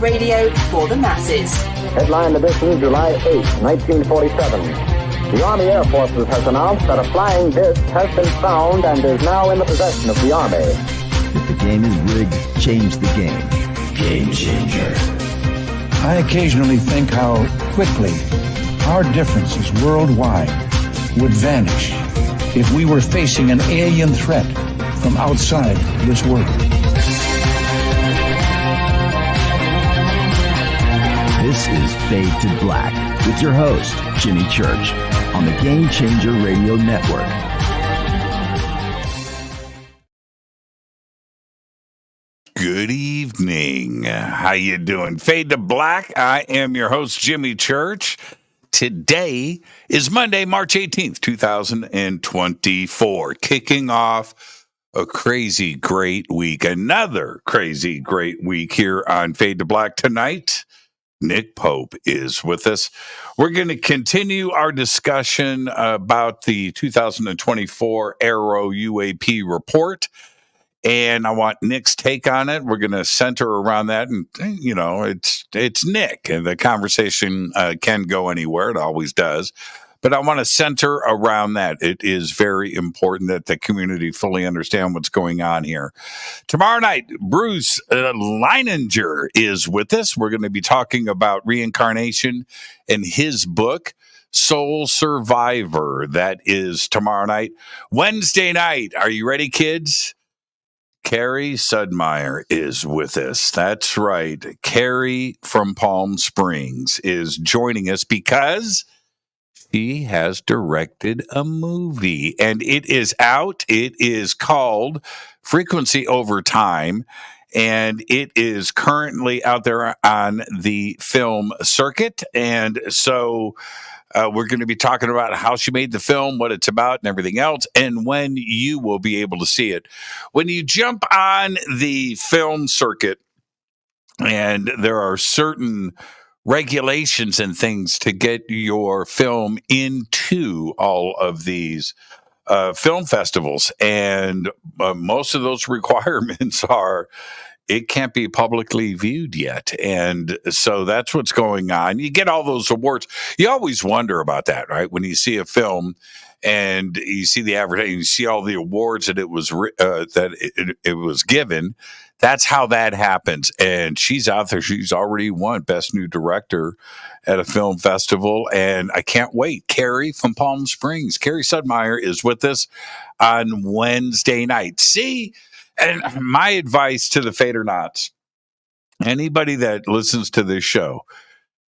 radio for the masses. Headline edition, July 8, 1947. The Army Air Forces has announced that a flying disc has been found and is now in the possession of the Army. If the game is rigged, change the game. Game changer. I occasionally think how quickly our differences worldwide would vanish if we were facing an alien threat from outside this world. This is Fade to Black with your host, Jimmy Church, on the Game Changer Radio Network. Good evening. How you doing? Fade to Black. I am your host, Jimmy Church. Today is Monday, March 18th, 2024. Kicking off a crazy great week. Another crazy great week here on Fade to Black tonight. Nick Pope is with us. We're going to continue our discussion about the 2024 AARO UAP report. And I want Nick's take on it. We're going to center around that. And, you know, it's Nick. And the conversation can go anywhere. It always does. But I want to center around that. It is very important that the community fully understand what's going on here. Tomorrow night, Bruce Leininger is with us. We're going to be talking about reincarnation and his book, Soul Survivor. That is tomorrow night. Wednesday night, are you ready, kids? Carrie Sudmeyer is with us. That's right. Carrie from Palm Springs is joining us because she has directed a movie and it is out. It is called Frequency Over Time, and it is currently out there on the film circuit. And so we're going to be talking about how she made the film, what it's about, and everything else, and when you will be able to see it. When you jump on the film circuit, and there are certain regulations and things to get your film into all of these film festivals, and most of those requirements are it can't be publicly viewed yet. And so that's what's going on. You get all those awards. You always wonder about that, right? When you see a film and you see the advertising, you see all the awards that it was it was given. That's how that happens. And she's out there. She's already won Best New Director at a film festival. And I can't wait. Carrie from Palm Springs. Carrie Sudmeyer is with us on Wednesday night. See? And my advice to the Fadernauts, anybody that listens to this show,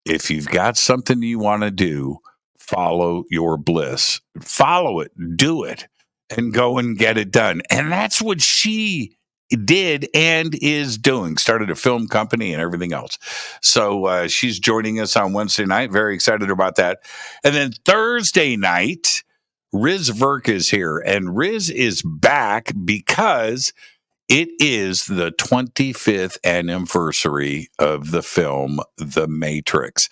if you've got something you want to do, follow your bliss. Follow it, do it, and go and get it done. And that's what she did and is doing. Started a film company and everything else. So she's joining us on Wednesday night. Very excited about that. And then Thursday night, Riz Verk is here. And Riz is back because it is the 25th anniversary of the film The Matrix.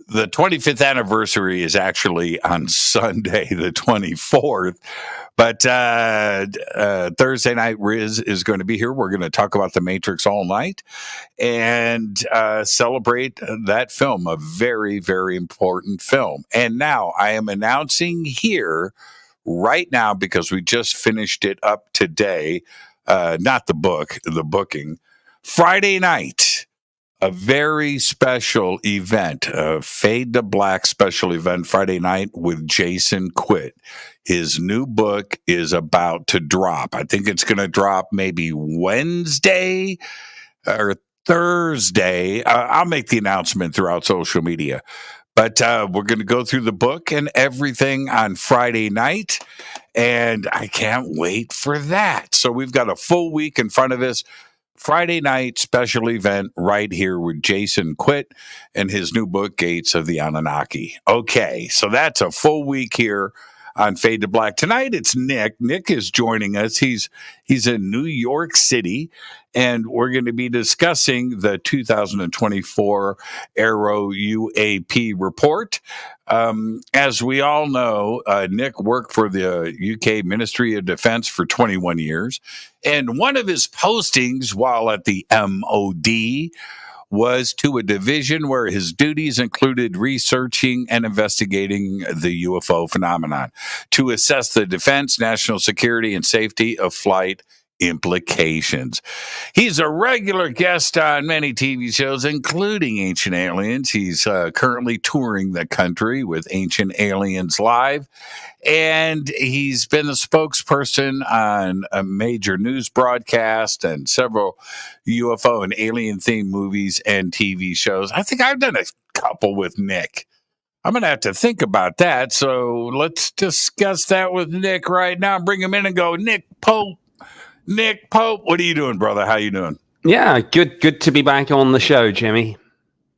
The 25th anniversary is actually on Sunday, the 24th. But Thursday night, Riz is going to be here. We're going to talk about The Matrix all night and celebrate that film, a very, very important film. And now I am announcing here right now, because we just finished it up today, not the book, the booking. Friday night, a very special event, a Fade to Black special event Friday night with Jason Quitt. His new book is about to drop. I think it's going to drop maybe Wednesday or Thursday. I'll make the announcement throughout social media. But we're going to go through the book and everything on Friday night. And I can't wait for that. So we've got a full week in front of us. Friday night special event right here with Jason Quitt and his new book, Gates of the Anunnaki. Okay, so that's a full week here on Fade to Black. Tonight it's Nick. Nick is joining us. He's in New York City, and we're going to be discussing the 2024 AARO UAP report. As we all know, Nick worked for the UK Ministry of Defense for 21 years, and one of his postings while at the MOD was to a division where his duties included researching and investigating the UFO phenomenon to assess the defense, national security, and safety of flight implications. He's a regular guest on many TV shows, including Ancient Aliens. He's currently touring the country with Ancient Aliens Live, and he's been the spokesperson on a major news broadcast and several UFO and alien-themed movies and TV shows. I think I've done a couple with Nick. I'm going to have to think about that, so let's discuss that with Nick right now. Bring him in and go, Nick Pope. Nick Pope, what are you doing, brother? How you doing? Yeah, good to be back on the show, Jimmy.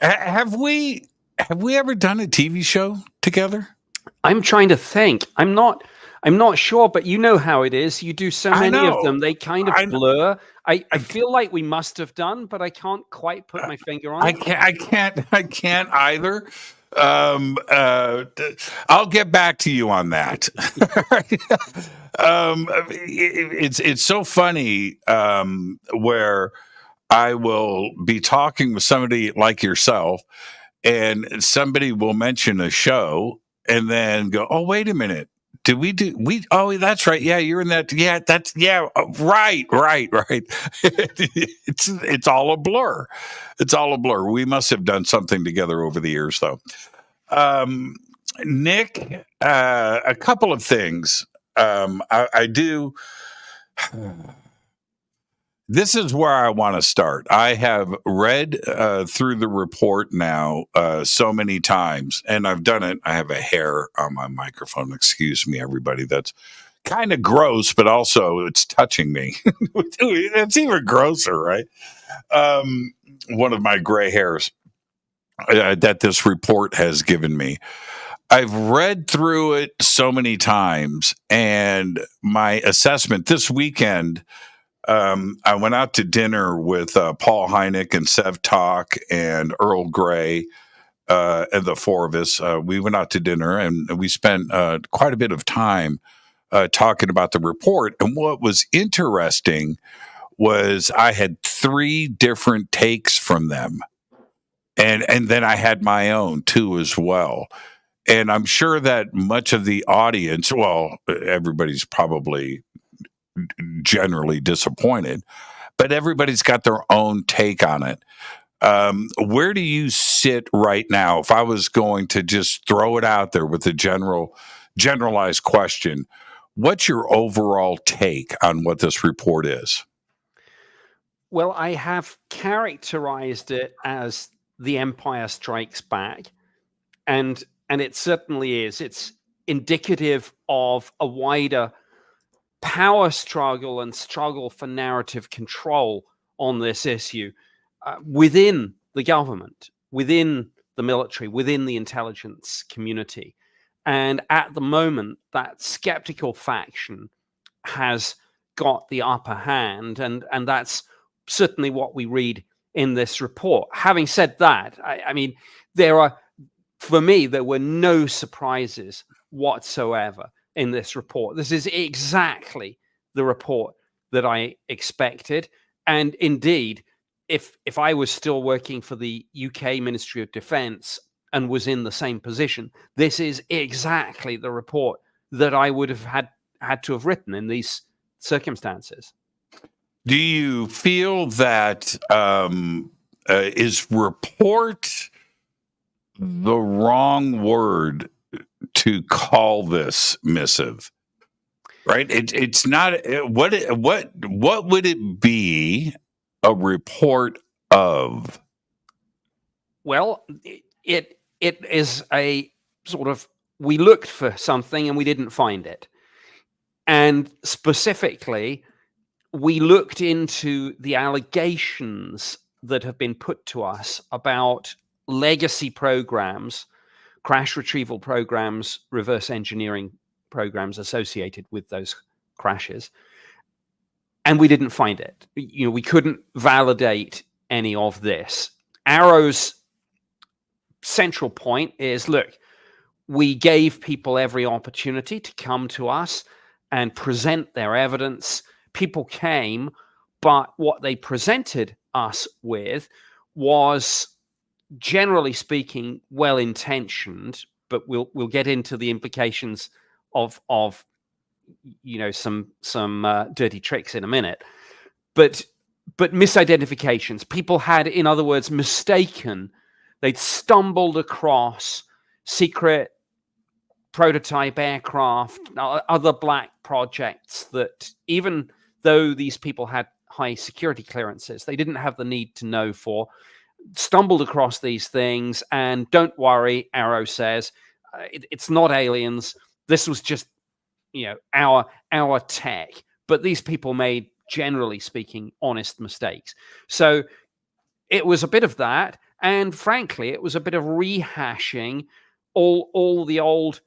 Have we ever done a TV show together? I'm trying to think. I'm not sure, but you know how it is. You do so many of them, they kind of blur. I feel like we must have done, but I can't quite put my finger on it. I can't either. I'll get back to you on that. It's so funny where I will be talking with somebody like yourself, and somebody will mention a show, and then go, "Oh, wait a minute." Oh, that's right. Yeah, you're in that. Yeah, right. It's all a blur. It's all a blur. We must have done something together over the years, though. Nick, a couple of things. I do. This is where I want to start. I have read through the report now so many times, and I've done it. I have a hair on my microphone. Excuse me, everybody. That's kind of gross, but also it's touching me. It's even grosser, right? One of my gray hairs that this report has given me. I've read through it so many times, and my assessment this weekend, I went out to dinner with Paul Hynek and Sev Talk and Earl Grey, and the four of us. We went out to dinner, and we spent quite a bit of time talking about the report. And what was interesting was I had 3 different takes from them, and then I had my own too as well. And I'm sure that much of the audience, well, everybody's probably generally disappointed, but everybody's got their own take on it. Where do you sit right now? If I was going to just throw it out there with a generalized question, what's your overall take on what this report is? Well, I have characterized it as The Empire Strikes Back, and it certainly is. It's indicative of a wider power struggle and struggle for narrative control on this issue within the government, within the military, within the intelligence community. And at the moment, that skeptical faction has got the upper hand, and that's certainly what we read in this report. Having said that, I mean, for me, there were no surprises whatsoever in this report. This is exactly the report that I expected. And indeed, if I was still working for the UK Ministry of Defence and was in the same position, this is exactly the report that I would have had to have written in these circumstances. Do you feel that is report the wrong word to call this missive? Right? It's not. What would it be a report of? Well, it is a sort of, we looked for something and we didn't find it. And specifically, we looked into the allegations that have been put to us about legacy programs, crash retrieval programs, reverse engineering programs associated with those crashes. And we didn't find it. You know, we couldn't validate any of this. AARO's central point is, look, we gave people every opportunity to come to us and present their evidence. People came, but what they presented us with was, generally speaking, well intentioned, but we'll get into the implications of some dirty tricks in a minute. But misidentifications. People had, in other words, they'd stumbled across secret prototype aircraft, other black projects that, even though these people had high security clearances, they didn't have the need to know for, stumbled across these things. And don't worry, AARO says, it's not aliens. This was just, our tech. But these people made, generally speaking, honest mistakes. So it was a bit of that. And frankly, it was a bit of rehashing all the old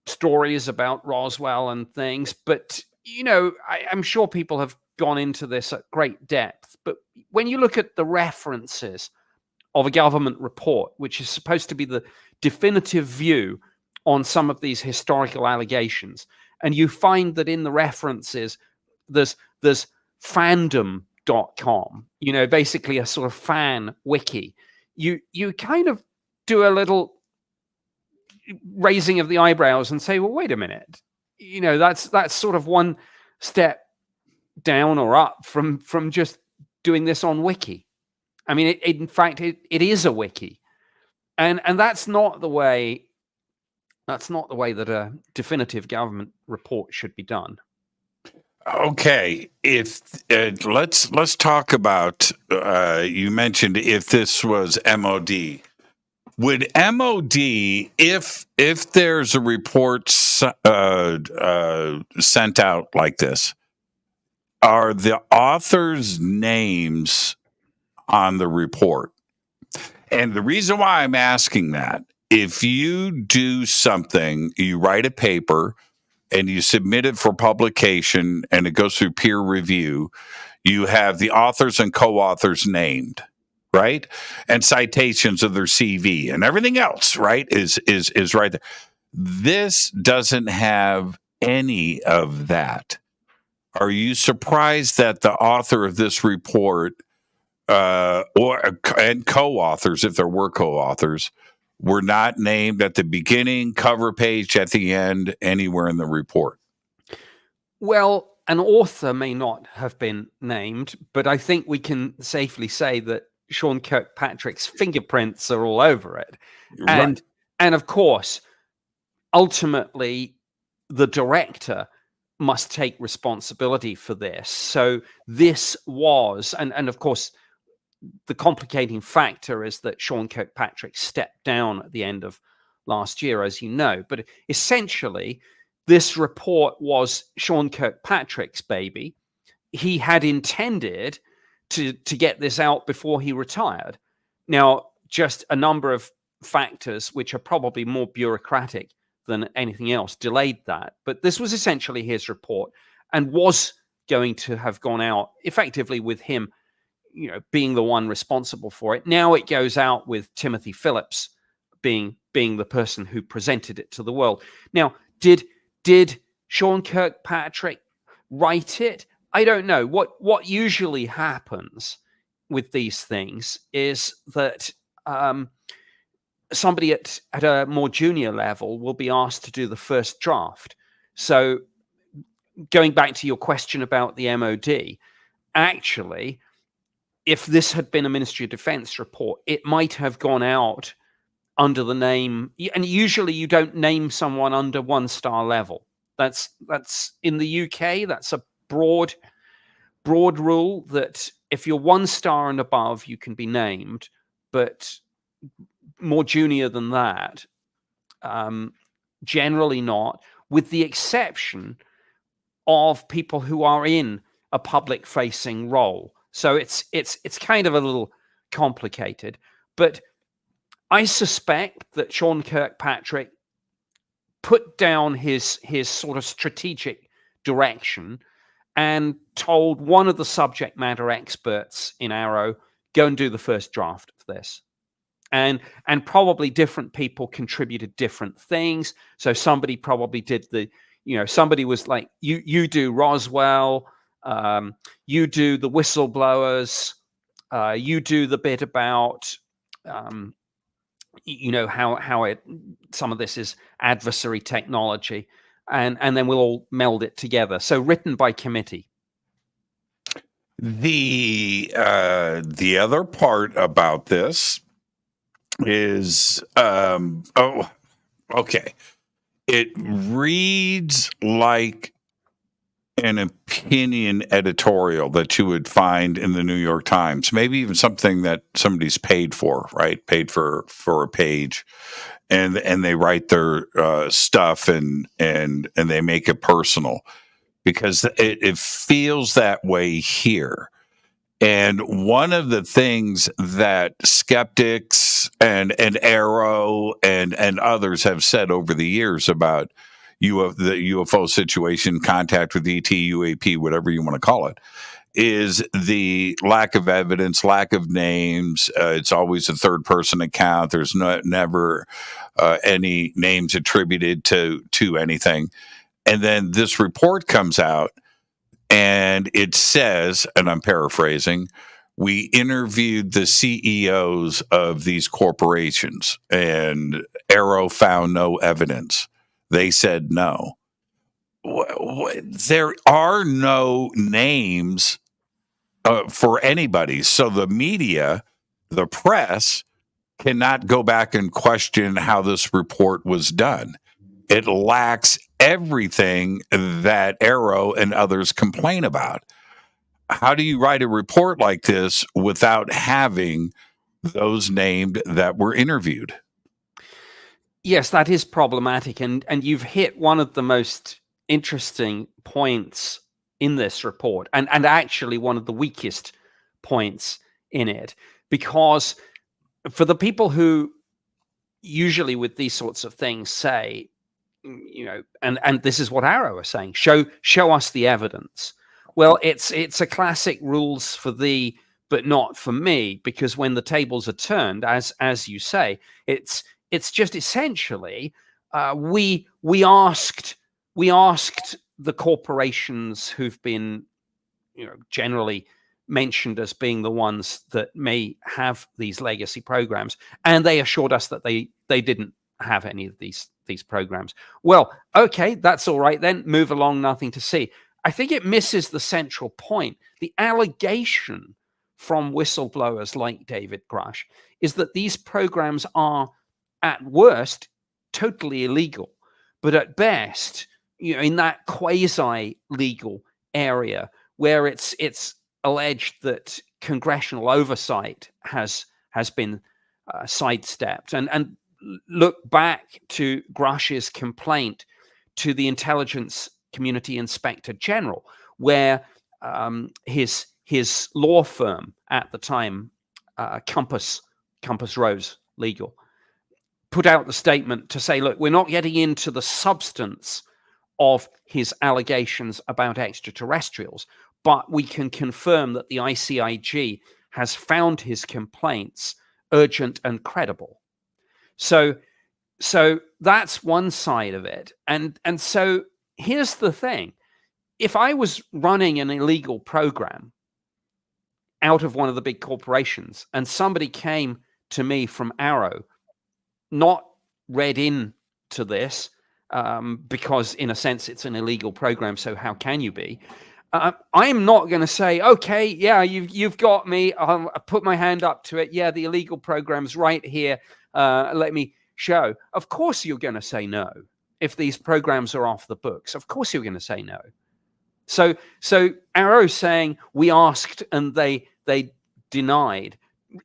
stories about Roswell and things. But, I'm sure people have gone into this at great depth. But when you look at the references of a government report, which is supposed to be the definitive view on some of these historical allegations, and you find that in the references, there's fandom.com, basically a sort of fan wiki, you kind of do a little raising of the eyebrows and say, well, wait a minute, that's sort of one step down or up from just doing this on wiki. I mean, in fact, it is a wiki, and that's not the way that a definitive government report should be done. Okay, if let's talk about. You mentioned if this was MOD. Would MOD, if there's a report sent out like this, are the authors' names on the report? And the reason why I'm asking that, if you do something, you write a paper and you submit it for publication and it goes through peer review, you have the authors and co-authors named, right? And citations of their CV and everything else, right, is right there. This doesn't have any of that. Are you surprised that the author of this report and co-authors, if there were co-authors, were not named at the beginning, cover page, at the end, anywhere in the report? Well, an author may not have been named, but I think we can safely say that Sean Kirkpatrick's fingerprints are all over it. Right. And of course, ultimately, the director must take responsibility for this. So this was, and of course, the complicating factor is that Sean Kirkpatrick stepped down at the end of last year, as you know. But essentially, this report was Sean Kirkpatrick's baby. He had intended to get this out before he retired. Now, just a number of factors, which are probably more bureaucratic than anything else, delayed that. But this was essentially his report and was going to have gone out effectively with him, being the one responsible for it. Now it goes out with Timothy Phillips being the person who presented it to the world. Now, did Sean Kirkpatrick write it? I don't know. What usually happens with these things is that somebody at a more junior level will be asked to do the first draft. So going back to your question about the MOD, actually, if this had been a Ministry of Defense report, it might have gone out under the name, and usually you don't name someone under 1-star level. That's in the UK, that's a broad rule that if you're 1-star and above, you can be named, but more junior than that, generally not, with the exception of people who are in a public-facing role. So it's kind of a little complicated, but I suspect that Sean Kirkpatrick put down his sort of strategic direction and told one of the subject matter experts in AARO, go and do the first draft of this. And probably different people contributed different things. So somebody probably did somebody was like, you do Roswell, you do the whistleblowers, You do the bit about, how some of this is adversary technology, and then we'll all meld it together. So written by committee. The other part about this is okay. It reads like an opinion editorial that you would find in the New York Times, maybe even something that somebody's paid for, right? Paid for a page, and they write their stuff and they make it personal, because it feels that way here. And one of the things that skeptics and AARO and others have said over the years about the UFO situation, contact with ET, UAP, whatever you want to call it, is the lack of evidence, lack of names. It's always a third-person account. There's never any names attributed to anything. And then this report comes out, and it says, and I'm paraphrasing, we interviewed the CEOs of these corporations, and AARO found no evidence. They said no. There are no names for anybody. So the media, the press, cannot go back and question how this report was done. It lacks everything that AARO and others complain about. How do you write a report like this without having those named that were interviewed? Yes, that is problematic. And you've hit one of the most interesting points in this report, and actually one of the weakest points in it, because for the people who usually with these sorts of things say, and this is what AARO are saying, show us the evidence. Well, it's a classic rules for thee, but not for me, because when the tables are turned, as you say, it's just essentially we asked the corporations who've been generally mentioned as being the ones that may have these legacy programs, and they assured us that they didn't have any of these programs. Well, okay, that's all right then. Move along, nothing to see. I think it misses the central point. The allegation from whistleblowers like David Grush is that these programs are, at worst, totally illegal, but at best, in that quasi-legal area where it's alleged that congressional oversight has been sidestepped. And look back to Grush's complaint to the Intelligence Community Inspector General, where his law firm at the time, Compass Rose Legal, put out the statement to say, look, we're not getting into the substance of his allegations about extraterrestrials, but we can confirm that the ICIG has found his complaints urgent and credible. So that's one side of it. And so here's the thing. If I was running an illegal program out of one of the big corporations and somebody came to me from AARO, not read into this, because in a sense it's an illegal program, so how can you be? I'm not going to say, okay, yeah, you've got me. I'll put my hand up to it. Yeah, the illegal program's right here. Let me show. Of course you're going to say no. If these programs are off the books, of course you're going to say no. So AARO saying we asked and they denied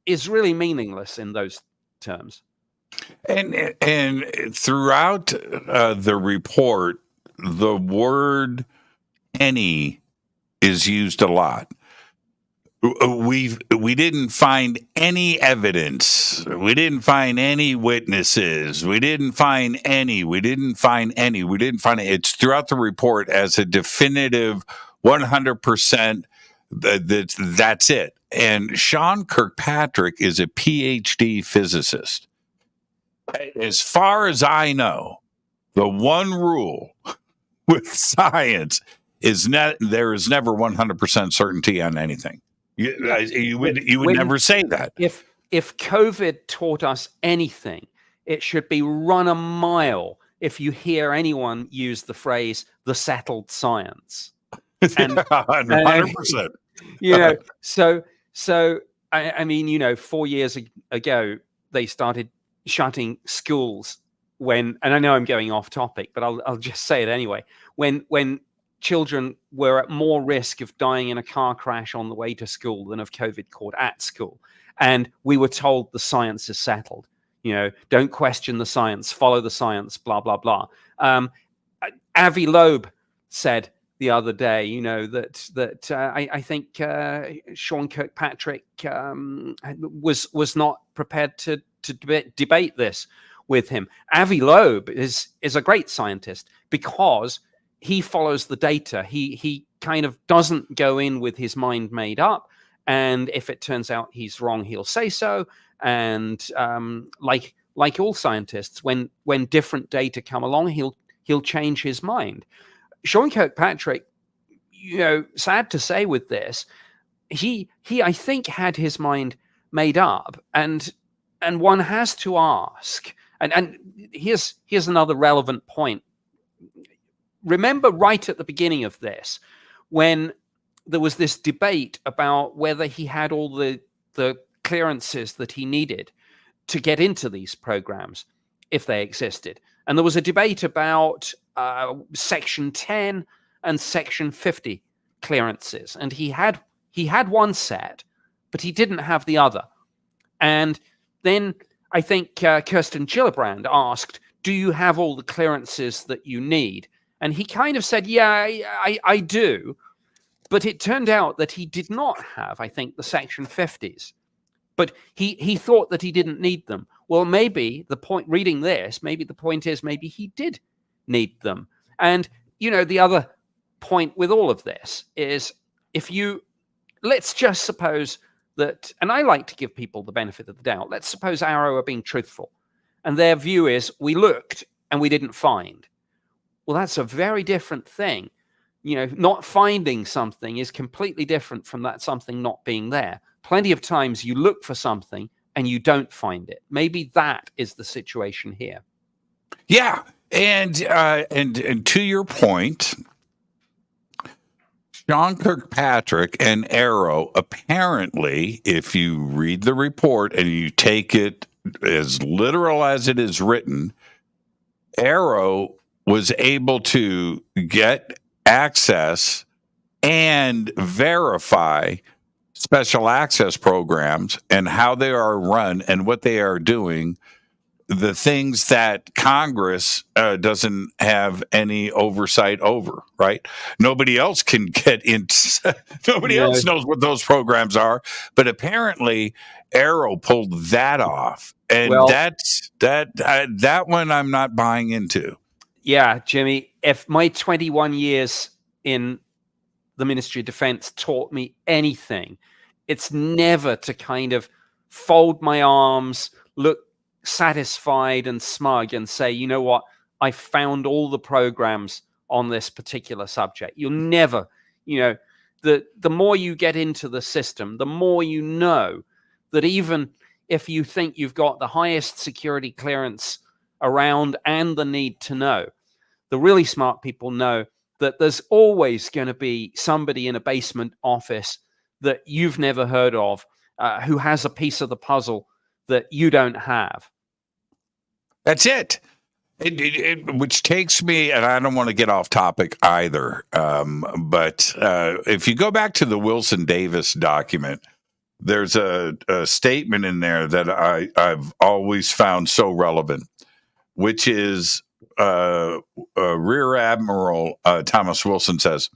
is really meaningless in those terms. And throughout the report, the word "any" is used a lot. We didn't find any evidence. We didn't find any witnesses. We didn't find any. It's throughout the report as a definitive 100%. That's it. And Sean Kirkpatrick is a PhD physicist. As far as I know, the one rule with science is there is never 100% certainty on anything. You would When- never say that. If COVID taught us anything, it should be run a mile if you hear anyone use the phrase "the settled science." And 100%. you know, so I mean, 4 years ago they started shutting schools and I know I'm going off topic, but I'll just say it anyway. When children were at more risk of dying in a car crash on the way to school than of COVID caught at school, and we were told the science is settled. Don't question the science, follow the science, blah blah blah. Avi Loeb said the other day, that I think Sean Kirkpatrick was not prepared to debate this with him. Avi Loeb is a great scientist because he follows the data. He kind of doesn't go in with his mind made up, and if it turns out he's wrong, he'll say so. And like all scientists, when different data come along, he'll change his mind. Sean Kirkpatrick, sad to say with this, he I think had his mind made up, and one has to ask, and here's another relevant point. Remember right at the beginning of this, when there was this debate about whether he had all the clearances that he needed to get into these programs, if they existed. And there was a debate about Section 10 and Section 50 clearances. And he had one set, but he didn't have the other. And then I think Kirsten Gillibrand asked, do you have all the clearances that you need? And he kind of said, yeah, I do. But it turned out that he did not have, I think, the Section 50s. But he thought that he didn't need them. Well, maybe the point, reading this, maybe the point is maybe he did need them. And, the other point with all of this is let's just suppose that, and I like to give people the benefit of the doubt, let's suppose AARO are being truthful. And their view is, we looked and we didn't find. Well, that's a very different thing. Not finding something is completely different from that something not being there. Plenty of times you look for something and you don't find it. Maybe that is the situation here. Yeah. And to your point, Sean Kirkpatrick and AARO, apparently, if you read the report and you take it as literal as it is written, AARO was able to get access and verify special access programs and how they are run and what they are doing, the things that Congress doesn't have any oversight over, right? Nobody else can get into, nobody else knows what those programs are, but apparently AARO pulled that off. And that one I'm not buying into. Yeah, Jimmy, if my 21 years in the Ministry of Defense taught me anything, it's never to kind of fold my arms, look satisfied and smug and say, you know what, I found all the programs on this particular subject. You'll never, the more you get into the system, the more you know that even if you think you've got the highest security clearance around and the need to know, the really smart people know that there's always going to be somebody in a basement office that you've never heard of who has a piece of the puzzle that you don't have. That's it. Which takes me, and I don't want to get off topic either, but if you go back to the Wilson Davis document, there's a statement in there that I've always found so relevant, which is Rear Admiral Thomas Wilson says,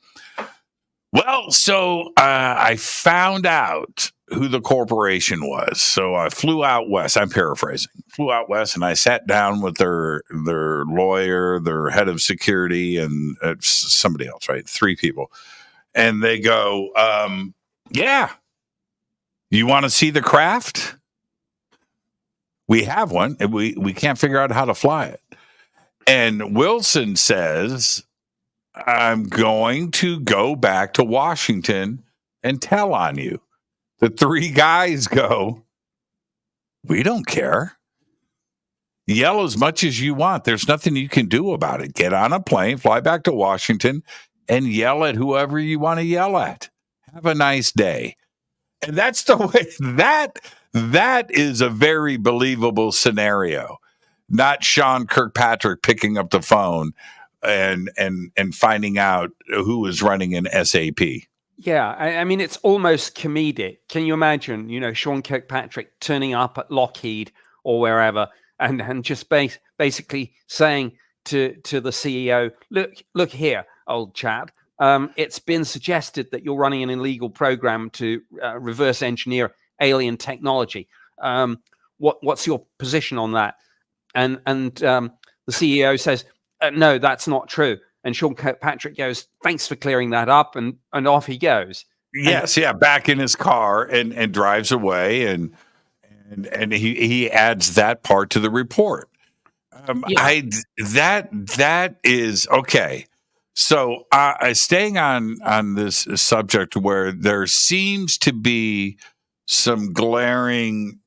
well, so I found out who the corporation was. So I flew out west. I'm paraphrasing. Flew out west, and I sat down with their lawyer, their head of security, and somebody else, right? 3 people. And they go, yeah, you want to see the craft? We have one, and we can't figure out how to fly it. And Wilson says, I'm going to go back to Washington and tell on you. The three guys go, we don't care. Yell as much as you want. There's nothing you can do about it. Get on a plane, fly back to Washington, and yell at whoever you want to yell at. Have a nice day. And that's the way that is a very believable scenario. Not Sean Kirkpatrick picking up the phone and finding out who is running an SAP. Yeah, I mean, it's almost comedic. Can you imagine, Sean Kirkpatrick turning up at Lockheed or wherever and just basically saying to the CEO, look here, old chap, it's been suggested that you're running an illegal program to reverse engineer alien technology. What's your position on that? And the CEO says, no, that's not true. And Sean Kirkpatrick goes, thanks for clearing that up, and off he goes. Yes, back in his car and drives away, and he adds that part to the report. That is okay. So staying on this subject where there seems to be some glaring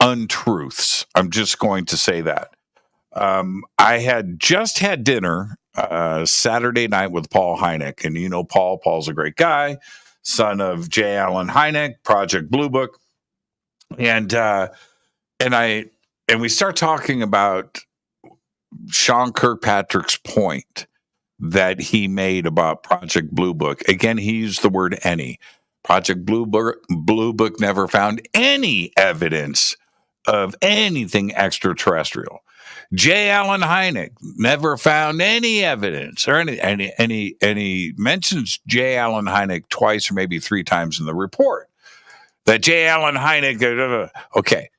untruths. I'm just going to say that. I had just had dinner Saturday night with Paul Hynek, and Paul's a great guy, son of J. Allen Hynek, Project Blue Book, and we start talking about Sean Kirkpatrick's point that he made about Project Blue Book. Again, he used the word any. Project Blue Book never found any evidence of anything extraterrestrial. J. Allen Hynek never found any evidence or and he mentions J. Allen Hynek twice or maybe three times in the report. That J. Allen Hynek, okay.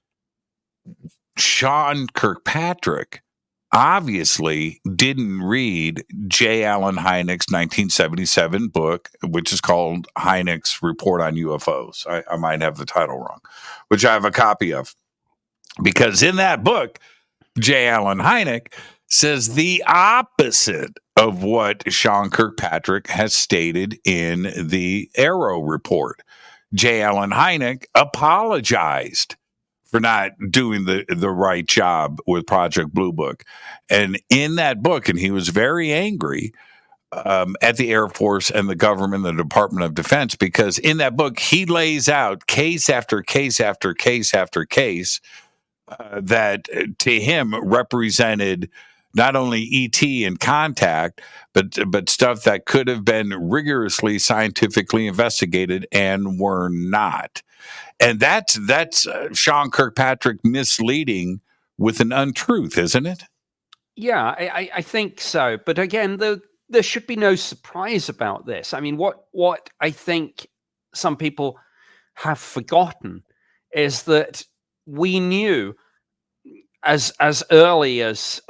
Sean Kirkpatrick obviously didn't read J. Allen Hynek's 1977 book, which is called Hynek's Report on UFOs. I might have the title wrong, which I have a copy of. Because in that book, J. Allen Hynek says the opposite of what Sean Kirkpatrick has stated in the AARO report. J. Allen Hynek apologized for not doing the right job with Project Blue Book. And in that book, and he was very angry at the Air Force and the government, the Department of Defense, because in that book, he lays out case after case after case after case that to him represented not only ET and contact, but stuff that could have been rigorously scientifically investigated and were not. And that's Sean Kirkpatrick misleading with an untruth, isn't it? Yeah, I think so. But again, there should be no surprise about this. I mean, what I think some people have forgotten is that we knew as early as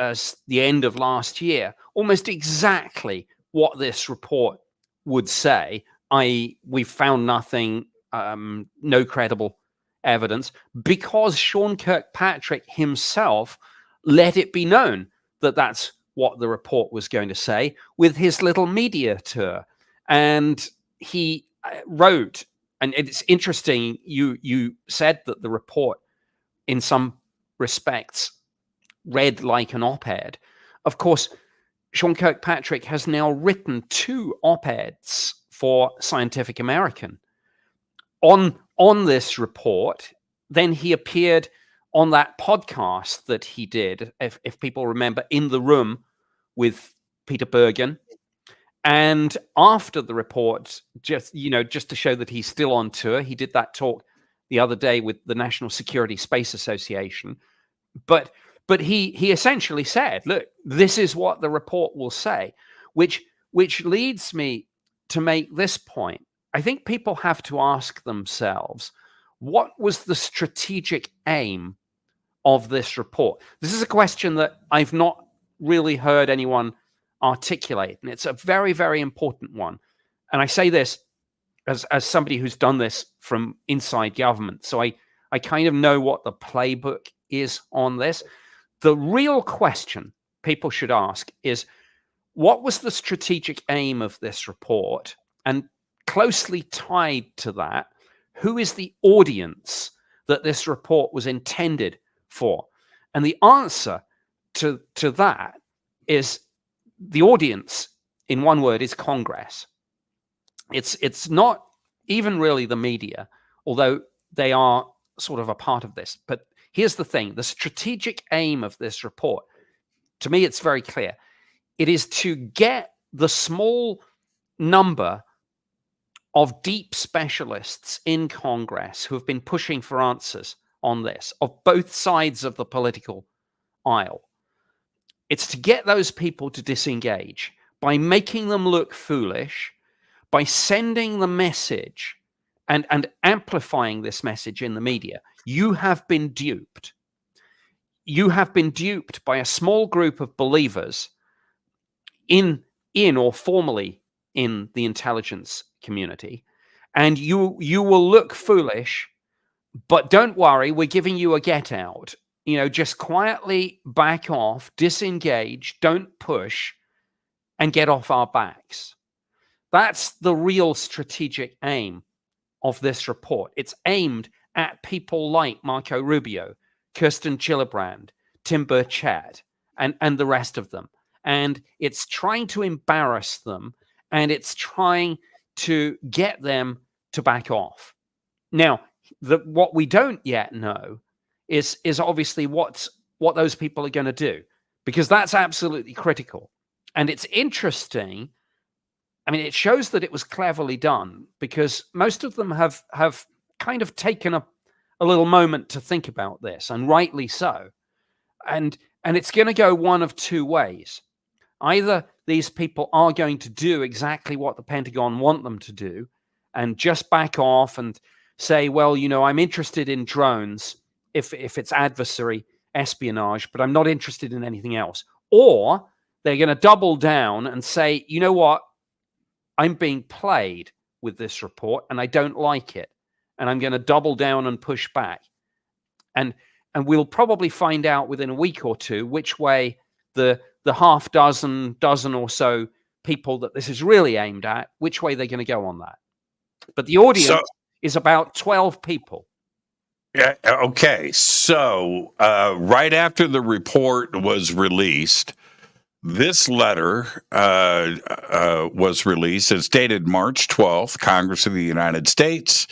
the end of last year almost exactly what this report would say. We found nothing, no credible evidence, because Sean Kirkpatrick himself let it be known that that's what the report was going to say with his little media tour. And he wrote, and it's interesting, you said that the report in some respects read like an op-ed. Of course, Sean Kirkpatrick has now written 2 op-eds for Scientific American on this report. Then he appeared on that podcast that he did, if people remember, In the Room with Peter Bergen. And after the report, just to show that he's still on tour, he did that talk the other day with the National Security Space Association. But he essentially said, look, this is what the report will say, which leads me to make this point. I think people have to ask themselves, what was the strategic aim of this report? This is a question that I've not really heard anyone articulate, and it's a very, very important one. And I say this as somebody who's done this from inside government, so I kind of know what the playbook is on this. The real question people should ask is, what was the strategic aim of this report? And closely tied to that, Who is the audience that this report was intended for? And the answer to that is the audience, in one word, is Congress. It's not even really the media, although they are sort of a part of this. But here's the thing. The strategic aim of this report, to me, it's very clear. It is to get the small number of deep specialists in Congress who have been pushing for answers on this, of both sides of the political aisle. It's to get those people to disengage by making them look foolish, by sending the message and amplifying this message in the media. You have been duped. You have been duped by a small group of believers in or formerly in the intelligence community, and you will look foolish, but don't worry, we're giving you a get out. Just quietly back off, disengage, don't push, and get off our backs. That's the real strategic aim of this report. It's aimed at people like Marco Rubio, Kirsten Gillibrand, Tim Burchett, and the rest of them. And it's trying to embarrass them, and it's trying to get them to back off. Now, what we don't yet know is obviously what those people are going to do, because that's absolutely critical. And it's interesting. I mean, it shows that it was cleverly done, because most of them have kind of taken a little moment to think about this, and rightly so. And it's going to go one of two ways. Either these people are going to do exactly what the Pentagon want them to do and just back off and say, well, I'm interested in drones if it's adversary espionage, but I'm not interested in anything else. Or they're going to double down and say, you know what? I'm being played with this report and I don't like it. And I'm going to double down and push back. And we'll probably find out within a week or two which way the half dozen or so people that this is really aimed at, which way they're going to go on that. But the audience is about 12 people. Yeah. Okay. So right after the report was released, this letter was released. It's dated March 12th, Congress of the United States.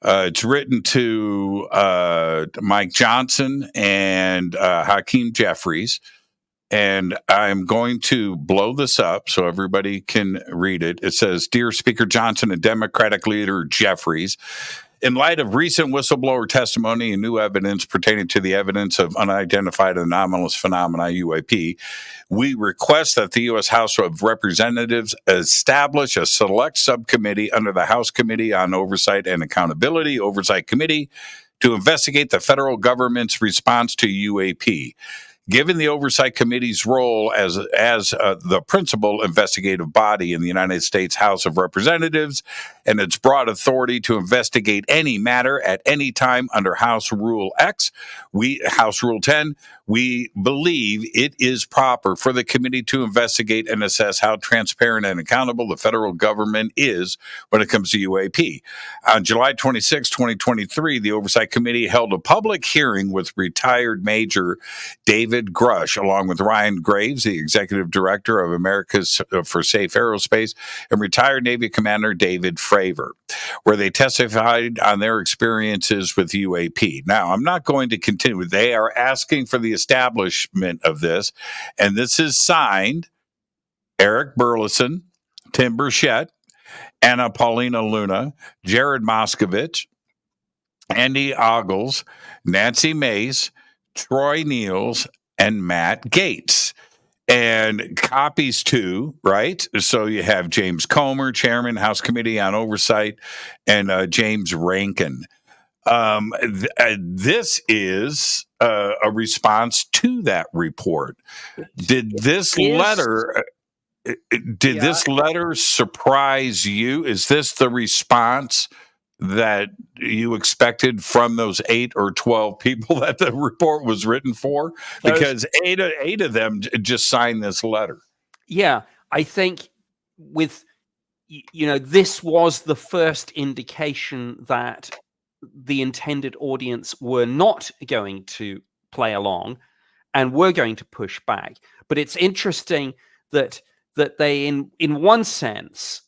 It's written to Mike Johnson and Hakeem Jeffries. And I'm going to blow this up so everybody can read it. It says, Dear Speaker Johnson and Democratic Leader Jeffries, in light of recent whistleblower testimony and new evidence pertaining to the evidence of unidentified anomalous phenomena, UAP, we request that the U.S. House of Representatives establish a select subcommittee under the House Committee on Oversight and Accountability, Oversight Committee, to investigate the federal government's response to UAP. Given the Oversight Committee's role as the principal investigative body in the United States House of Representatives and its broad authority to investigate any matter at any time under House Rule X, House Rule 10, we believe it is proper for the committee to investigate and assess how transparent and accountable the federal government is when it comes to UAP. On July 26, 2023, the Oversight Committee held a public hearing with retired Major David Grush, along with Ryan Graves, the Executive Director of Americas for Safe Aerospace, and retired Navy Commander David Fravor, where they testified on their experiences with UAP. Now, I'm not going to continue. They are asking for the establishment of this, and this is signed Eric Burleson, Tim Burchett, Anna Paulina Luna, Jared Moskovich, Andy Ogles, Nancy Mace, Troy Niels, and Matt Gates. And copies too, right? So you have James Comer, Chairman, House Committee on Oversight, and James Rankin. This is a response to that report. Did this letter surprise you? Is this the response that you expected from those 8 or 12 people that the report was written for? Because eight of them just signed this letter. Yeah, I think this was the first indication that the intended audience were not going to play along and were going to push back. But it's interesting that they, in one sense,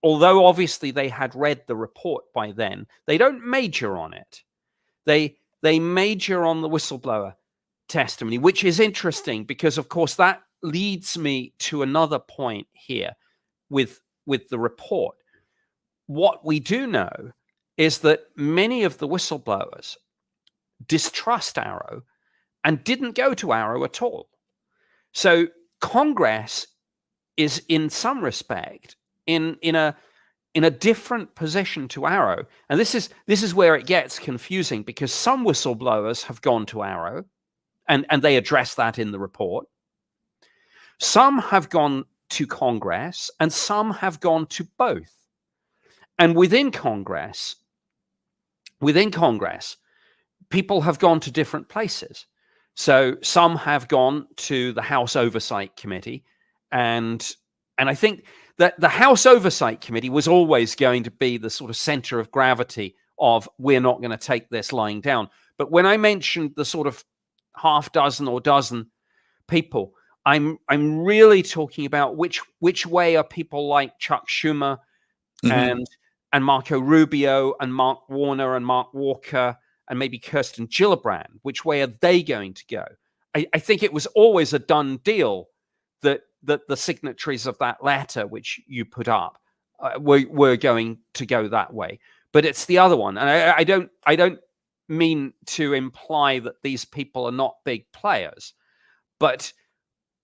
although obviously they had read the report by then, they don't major on it. They major on the whistleblower testimony, which is interesting because, of course, that leads me to another point here with the report. What we do know is that many of the whistleblowers distrust AARO and didn't go to AARO at all. So Congress is, in some respect, in a different position to AARO, and this is where it gets confusing, because some whistleblowers have gone to AARO, and they address that in the report. Some have gone to Congress, and some have gone to both. And within Congress, people have gone to different places. So some have gone to the House Oversight Committee, and I think that the House Oversight Committee was always going to be the sort of center of gravity of, we're not going to take this lying down. But when I mentioned the sort of half dozen or dozen people, I'm really talking about which way are people like Chuck Schumer and Marco Rubio and Mark Warner and Mark Walker and maybe Kirsten Gillibrand, which way are they going to go? I think it was always a done deal that the signatories of that letter, which you put up, were going to go that way. But it's the other one, and I don't mean to imply that these people are not big players, but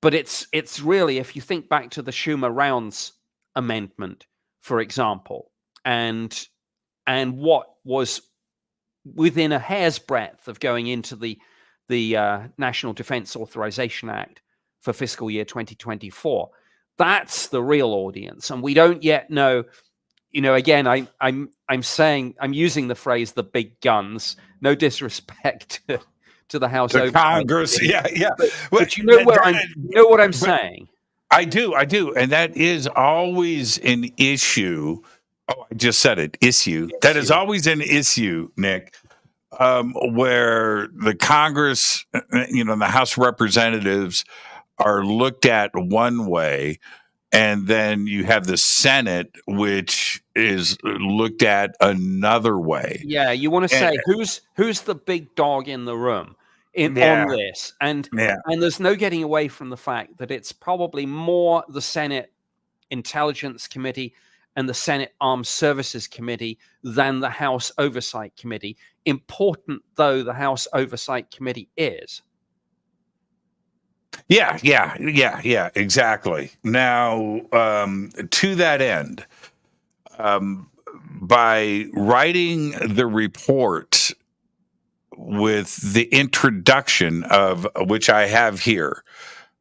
it's really, if you think back to the Schumer-Rounds amendment, for example, and what was within a hair's breadth of going into the National Defense Authorization Act for fiscal year 2024. That's the real audience, and we don't yet know. Again, I'm saying, I'm using the phrase "the big guns." No disrespect to the House of Congress, yeah. But you know what I'm saying. I do, and that is always an issue. Oh, I just said it. Issue. That is always an issue, Nick. Where the Congress, the House of Representatives are looked at one way, and then you have the Senate, which is looked at another way. Yeah, you want to say who's the big dog in the room on this, and there's no getting away from the fact that it's probably more the Senate Intelligence Committee and the Senate Armed Services Committee than the House Oversight Committee. Important though the House Oversight Committee is. Yeah, exactly. Now, to that end, by writing the report with the introduction of which I have here,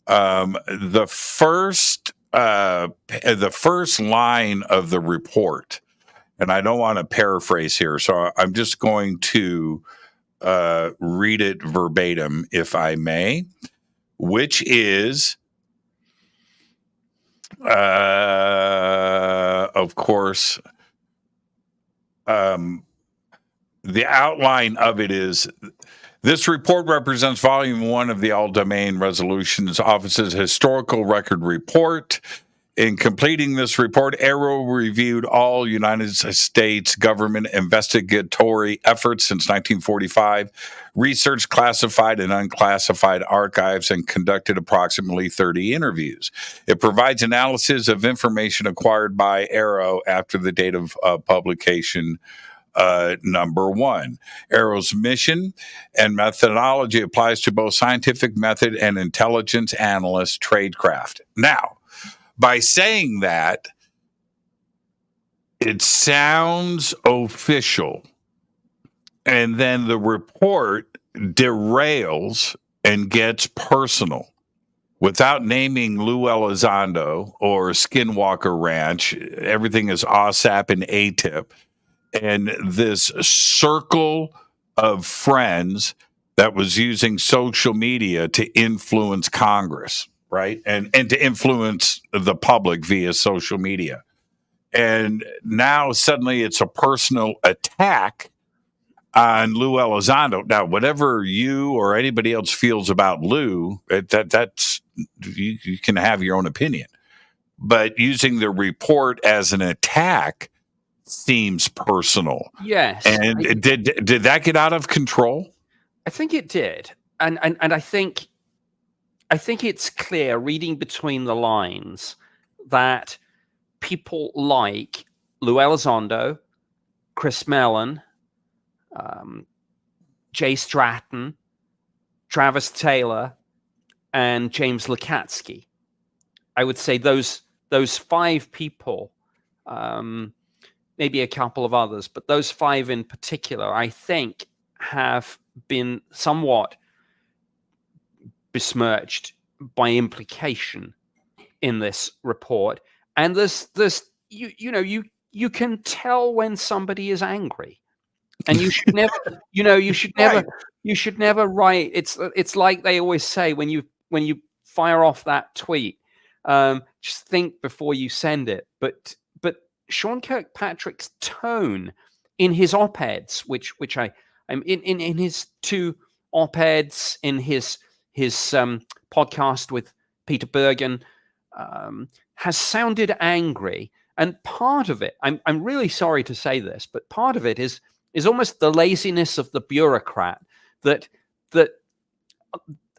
the first line of the report, and I don't want to paraphrase here, so I'm just going to read it verbatim, if I may, which is, of course, the outline of it is, this report represents Volume 1 of the All Domain Resolutions Office's historical record report. In completing this report, AARO reviewed all United States government investigatory efforts since 1945, researched classified and unclassified archives, and conducted approximately 30 interviews. It provides analysis of information acquired by AARO after the date of publication. Number 1, AARO's mission and methodology applies to both scientific method and intelligence analyst tradecraft. Now, by saying that, it sounds official, and then the report derails and gets personal. Without naming Lou Elizondo or Skinwalker Ranch, everything is OSAP and ATIP. And this circle of friends that was using social media to influence Congress, right? And to influence the public via social media. And now suddenly it's a personal attack on Lou Elizondo. Now, whatever you or anybody else feels about Lou, that's you can have your own opinion. But using the report as an attack seems personal. Yes. And did that get out of control? I think it did. And I think it's clear, reading between the lines, that people like Lou Elizondo, Chris Mellon, Jay Stratton, Travis Taylor, and James Lukatsky. I would say those 5 people, maybe a couple of others, but those 5 in particular, I think, have been somewhat besmirched by implication in this report. And there's you can tell when somebody is angry, and you should never you should never write. It's like they always say, when you fire off that tweet, just think before you send it. But Sean Kirkpatrick's tone in his op-eds, which I'm in his 2 op-eds, in his podcast with Peter Bergen, has sounded angry. And part of it, I'm really sorry to say this, but part of it is almost the laziness of the bureaucrat, that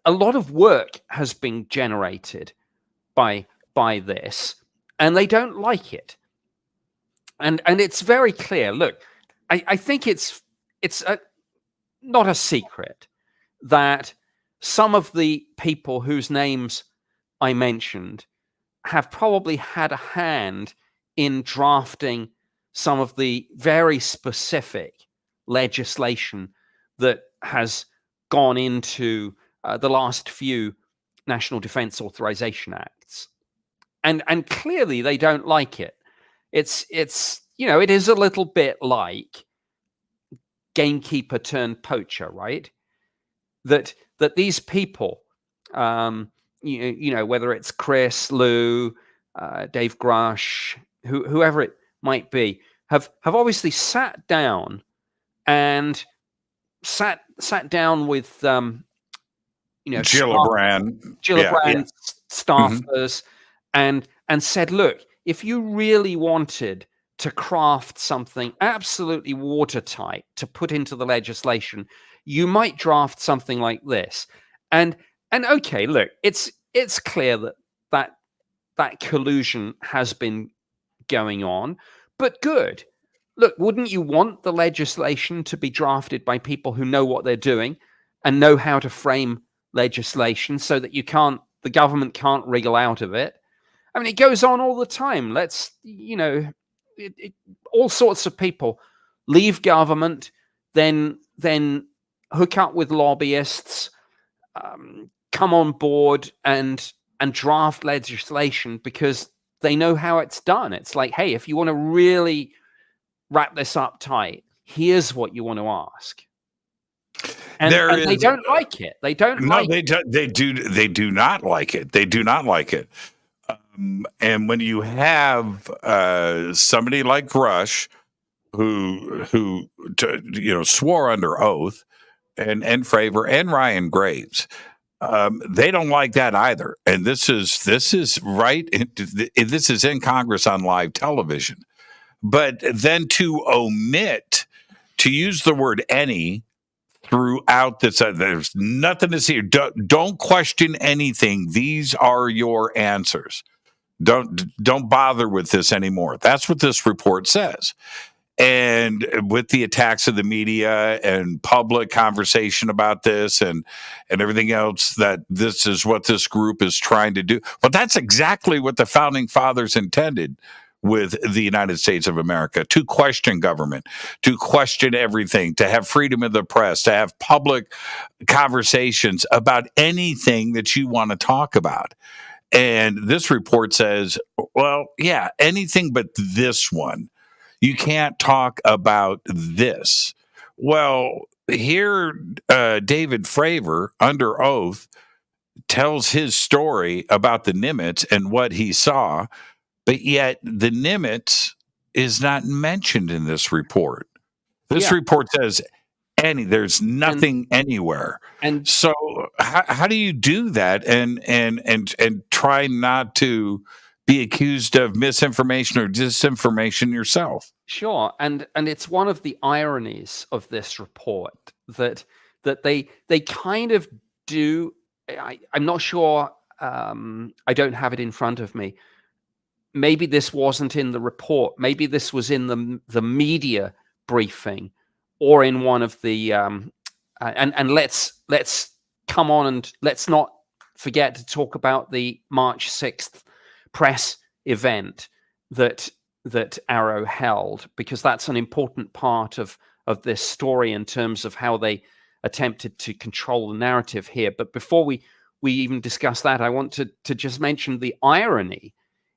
a lot of work has been generated by this, and they don't like it. And it's very clear. Look, I think it's not a secret that some of the people whose names I mentioned have probably had a hand in drafting some of the very specific legislation that has gone into the last few National Defense Authorization Acts. And clearly they don't like it. It's it is a little bit like gamekeeper turned poacher, right? That these people, whether it's Chris, Lou, Dave Grush, whoever it might be, have obviously sat down with Gillibrand staffers, and said, look, if you really wanted to craft something absolutely watertight to put into the legislation, you might draft something like this. And okay, look, it's clear that collusion has been going on, but good. Look, wouldn't you want the legislation to be drafted by people who know what they're doing and know how to frame legislation, so that the government can't wriggle out of it? I mean, it goes on all the time. All sorts of people leave government, then hook up with lobbyists, come on board and draft legislation because they know how it's done. It's like, hey, if you want to really wrap this up tight, here's what you want to ask. And they don't like it. They don't like it. They do not like it. They do not like it. And when you have somebody like Grush, who swore under oath, and Fravor and Ryan Graves, they don't like that either. And this is right. This is in Congress on live television. But then to omit to use the word any throughout this, there's nothing to see. Don't question anything. These are your answers. Don't bother with this anymore. That's what this report says. And with the attacks of the media and public conversation about this and everything else, that this is what this group is trying to do. But that's exactly what the founding fathers intended with the United States of America: to question government, to question everything, to have freedom of the press, to have public conversations about anything that you want to talk about. And this report says, well, yeah, anything but this one. You can't talk about this. Well, here, David Fravor, under oath, tells his story about the Nimitz and what he saw, but yet the Nimitz is not mentioned in this report. This report says there's nothing anywhere. And so how do you do that and try not to be accused of misinformation or disinformation yourself? sure, and it's one of the ironies of this report that they kind of do. I'm not sure. I don't have it in front of me. Maybe this wasn't in the report. Maybe this was in the media briefing, or in one of the. And let's come on and let's not forget to talk about the March 6th press event that AARO held, because that's an important part of this story in terms of how they attempted to control the narrative here. But before we even discuss that, I want to just mention the irony,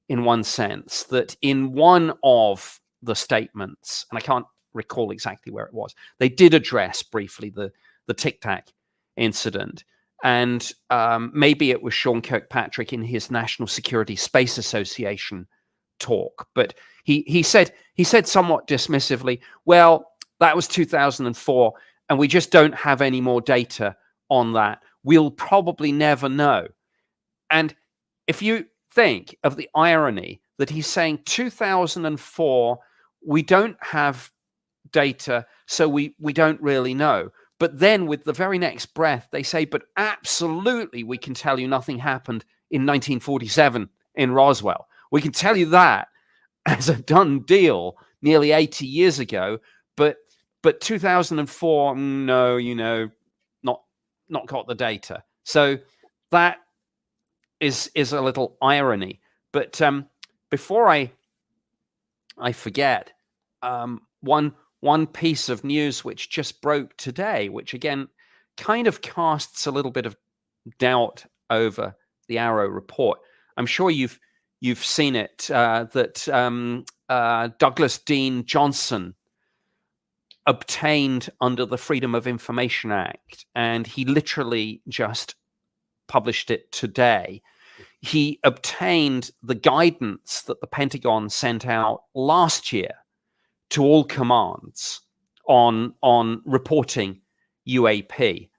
in one sense, that in one of the statements, and I can't recall exactly where it was, they did address briefly the Tic Tac incident. And maybe it was Sean Kirkpatrick in his National Security Space Association talk, but he said somewhat dismissively, well, that was 2004, and we just don't have any more data on that. We'll probably never know. And if you think of the irony that he's saying 2004, we don't have data, so we don't really know. But then with the very next breath, they say, but absolutely, we can tell you nothing happened in 1947 in Roswell. We can tell you that as a done deal nearly 80 years ago. But 2004, no, not got the data. So that is a little irony. But before I forget, one piece of news which just broke today, which again kind of casts a little bit of doubt over the AARO report. I'm sure you've seen it, that Douglas Dean Johnson obtained under the Freedom of Information Act, and he literally just published it today. He obtained the guidance that the Pentagon sent out last year to all commands on reporting UAP,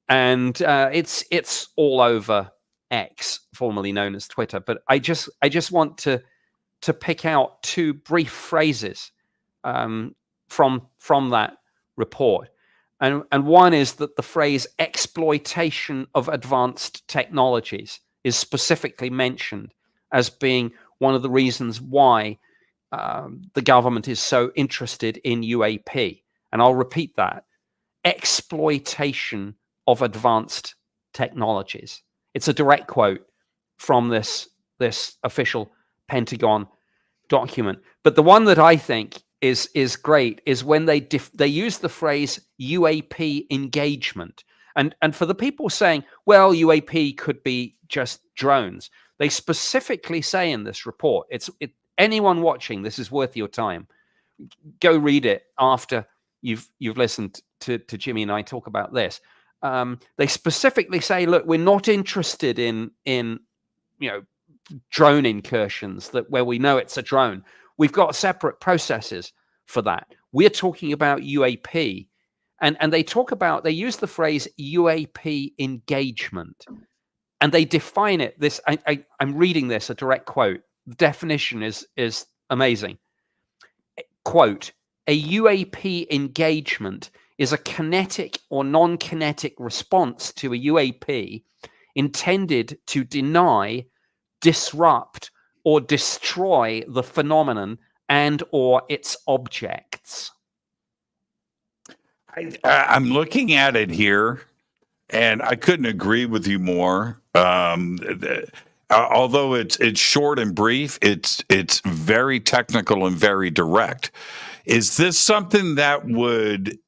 and it's all over X, formerly known as Twitter. But I just want to pick out two brief phrases from that report, and one is that the phrase exploitation of advanced technologies is specifically mentioned as being one of the reasons why the government is so interested in UAP. And I'll repeat that: exploitation of advanced technologies. It's a direct quote from this official Pentagon document. But the one that I think is great is when they use the phrase UAP engagement. And for the people saying, well, UAP could be just drones, they specifically say in this report, anyone watching, this is worth your time. Go read it after you've listened to Jimmy and I talk about this. They specifically say, look, we're not interested in drone incursions where we know it's a drone. We've got separate processes for that. We're talking about UAP. And they use the phrase UAP engagement, and they define it. I'm reading this, a direct quote. The definition is amazing. Quote, a UAP engagement is a kinetic or non-kinetic response to a UAP intended to deny, disrupt, or destroy the phenomenon and or its objects. I'm looking at it here, and I couldn't agree with you more. Although it's short and brief, it's very technical and very direct. Is this something that would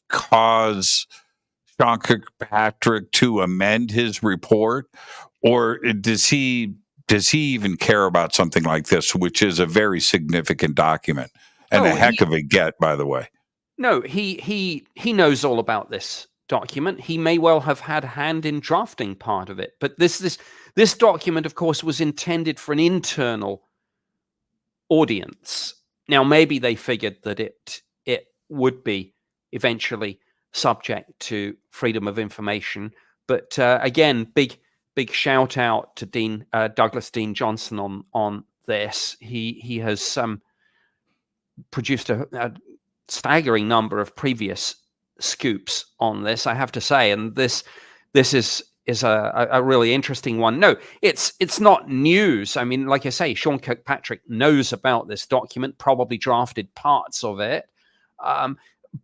cause Sean Kirkpatrick to amend his report, or does he even care about something like this, which is a very significant document and a heck of a get, by the way? No, he knows all about this document. He may well have had a hand in drafting part of it, but this document, of course, was intended for an internal audience. Now, maybe they figured that it would be eventually subject to freedom of information. But again, big shout out to Douglas Dean Johnson on this. He has produced a staggering number of previous scoops on this, I have to say, and this is a really interesting one. No, it's not news. I mean, like I say, Sean Kirkpatrick knows about this document, probably drafted parts of it,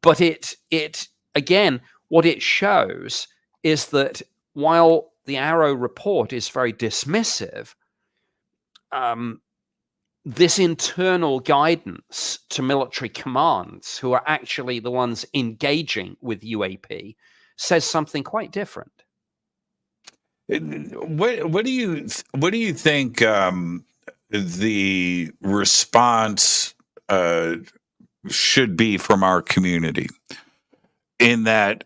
but it again, what it shows is that while the AARO report is very dismissive, this internal guidance to military commands, who are actually the ones engaging with UAP, says something quite different. What do you think the response should be from our community? In that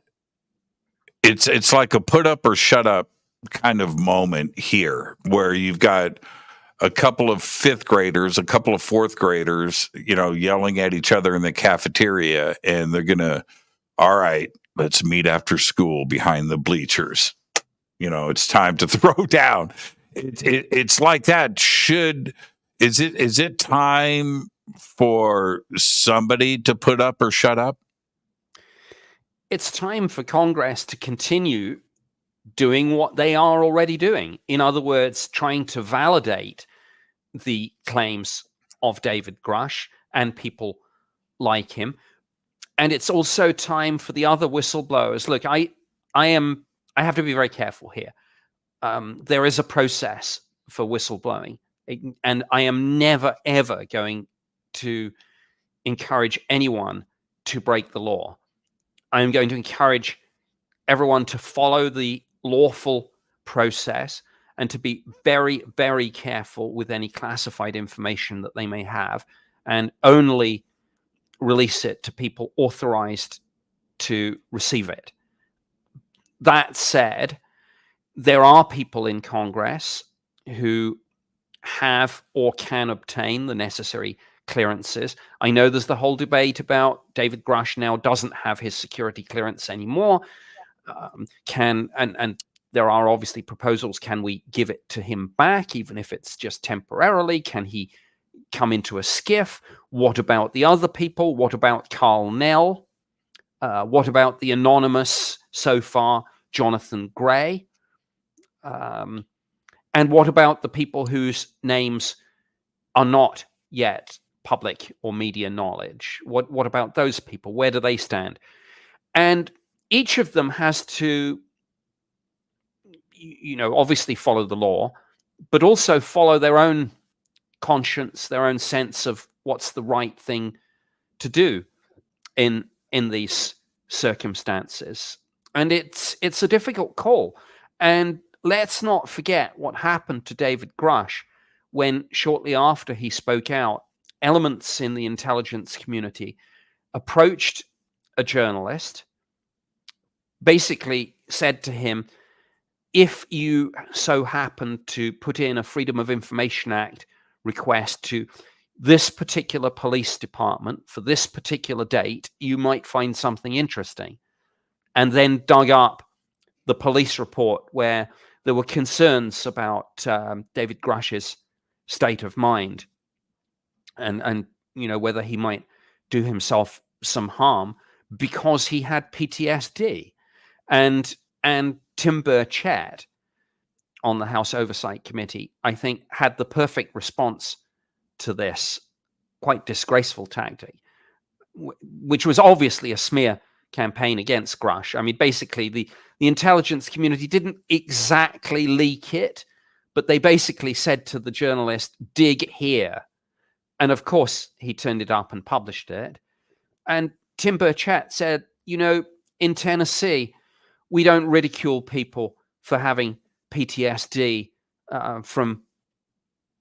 it's like a put up or shut up kind of moment here, where you've got a couple of fifth graders, a couple of fourth graders, yelling at each other in the cafeteria, and they're gonna, all right, let's meet after school behind the bleachers. It's time to throw down. It's like that. Is it time for somebody to put up or shut up? It's time for Congress to continue doing what they are already doing. In other words, trying to validate the claims of David Grush and people like him. And it's also time for the other whistleblowers. Look, I have to be very careful here. There is a process for whistleblowing, and I am never, ever going to encourage anyone to break the law. I am going to encourage everyone to follow the lawful process and to be very, very careful with any classified information that they may have, and only release it to people authorized to receive it. That said, there are people in Congress who have or can obtain the necessary clearances. I know there's the whole debate about David Grush now doesn't have his security clearance anymore. And there are obviously proposals. Can we give it to him back, even if it's just temporarily? Can he come into a skiff? What about the other people? What about Carl Nell? What about the anonymous, so far, Jonathan Gray? And what about the people whose names are not yet public or media knowledge? What about those people? Where do they stand? And each of them has to, obviously follow the law, but also follow their own conscience, their own sense of what's the right thing to do in these circumstances. And it's a difficult call. And let's not forget what happened to David Grush when, shortly after he spoke out, elements in the intelligence community approached a journalist, basically said to him, if you so happen to put in a Freedom of Information Act request to this particular police department for this particular date, you might find something interesting. And then dug up the police report where there were concerns about David Grush's state of mind and whether he might do himself some harm because he had PTSD. And Tim Burchett on the House Oversight Committee, I think, had the perfect response to this quite disgraceful tactic, which was obviously a smear campaign against Grush. I mean, basically, the intelligence community didn't exactly leak it, but they basically said to the journalist, dig here. And of course, he turned it up and published it. And Tim Burchett said, in Tennessee, we don't ridicule people for having PTSD from,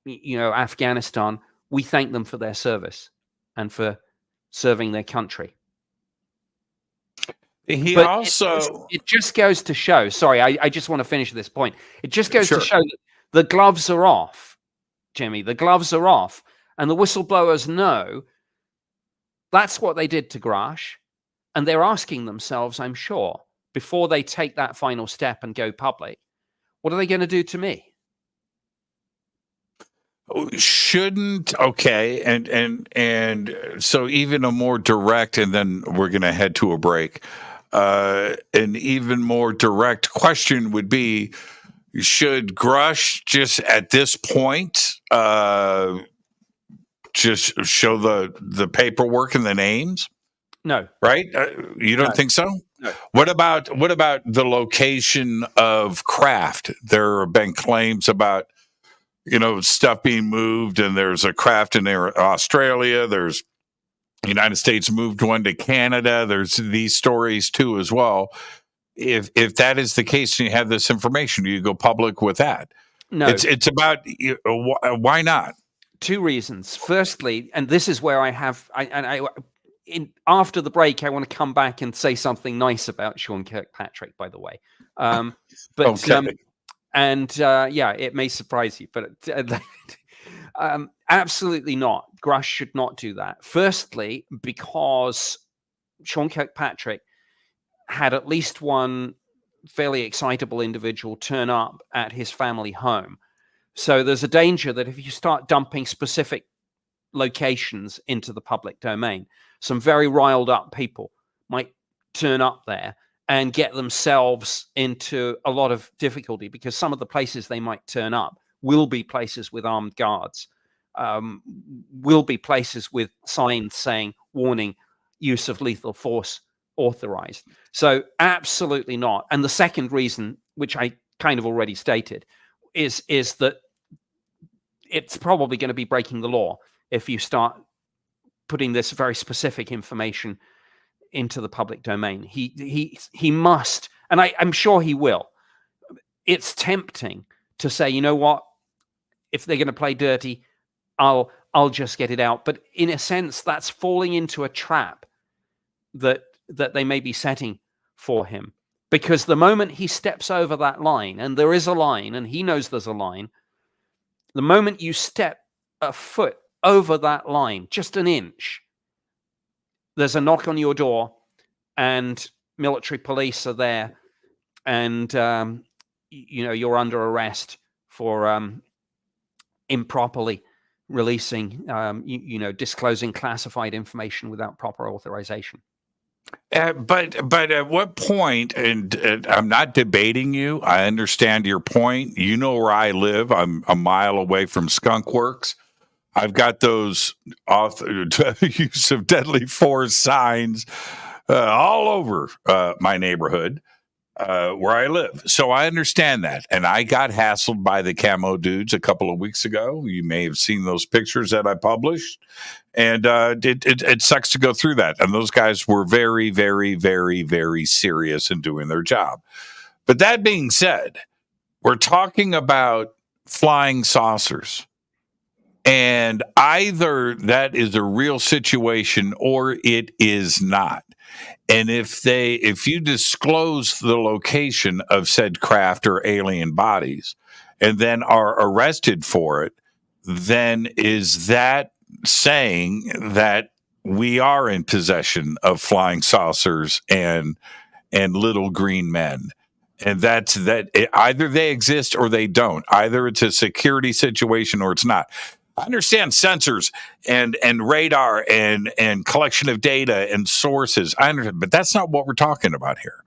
Afghanistan. We thank them for their service and for serving their country. It just goes to show, sorry, I just want to finish this point. It just goes to show that the gloves are off, Jimmy. The gloves are off. And the whistleblowers know That's what they did to Grush. And they're asking themselves, I'm sure, before they take that final step and go public, what are they going to do to me? Shouldn't okay, and so even a more direct, and then we're going to head to a break. An even more direct question would be: should Grush just at this point just show the paperwork and the names? No, right? You don't think so? No. What about the location of craft? There have been claims about stuff being moved, and there's a craft in there, Australia. There's United States moved one to Canada. There's these stories too as well. If that is the case, and you have this information, do you go public with that? No. It's about why not? Two reasons. Firstly, and this is where after the break, I want to come back and say something nice about Sean Kirkpatrick, by the way. Okay. It may surprise you, but absolutely not. Grush should not do that. Firstly, because Sean Kirkpatrick had at least one fairly excitable individual turn up at his family home. So there's a danger that if you start dumping specific locations into the public domain, some very riled up people might turn up there and get themselves into a lot of difficulty, because some of the places they might turn up will be places with armed guards, will be places with signs saying, warning, use of lethal force authorized. So absolutely not. And the second reason, which I kind of already stated, is that it's probably going to be breaking the law if you start putting this very specific information into the public domain. He must, and I'm sure he will. It's tempting to say, you know what, if they're going to play dirty, I'll just get it out. But in a sense, that's falling into a trap that they may be setting for him. Because the moment he steps over that line, and there is a line, and he knows there's a line, the moment you step a foot over that line, just an inch, there's a knock on your door, and military police are there, and you're under arrest for improperly releasing, disclosing classified information without proper authorization. But at what point, and I'm not debating you, I understand your point. You know where I live. I'm a mile away from Skunk Works. I've got those use of deadly force signs all over my neighborhood where I live. So I understand that. And I got hassled by the camo dudes a couple of weeks ago. You may have seen those pictures that I published. And it sucks to go through that. And those guys were very, very, very, very serious in doing their job. But that being said, we're talking about flying saucers. And either that is a real situation or it is not. And if you disclose the location of said craft or alien bodies and then are arrested for it, then is that saying that we are in possession of flying saucers and little green men? And that's that. Either they exist or they don't. Either it's a security situation or it's not. I understand sensors and radar and collection of data and sources. I understand, but that's not what we're talking about here.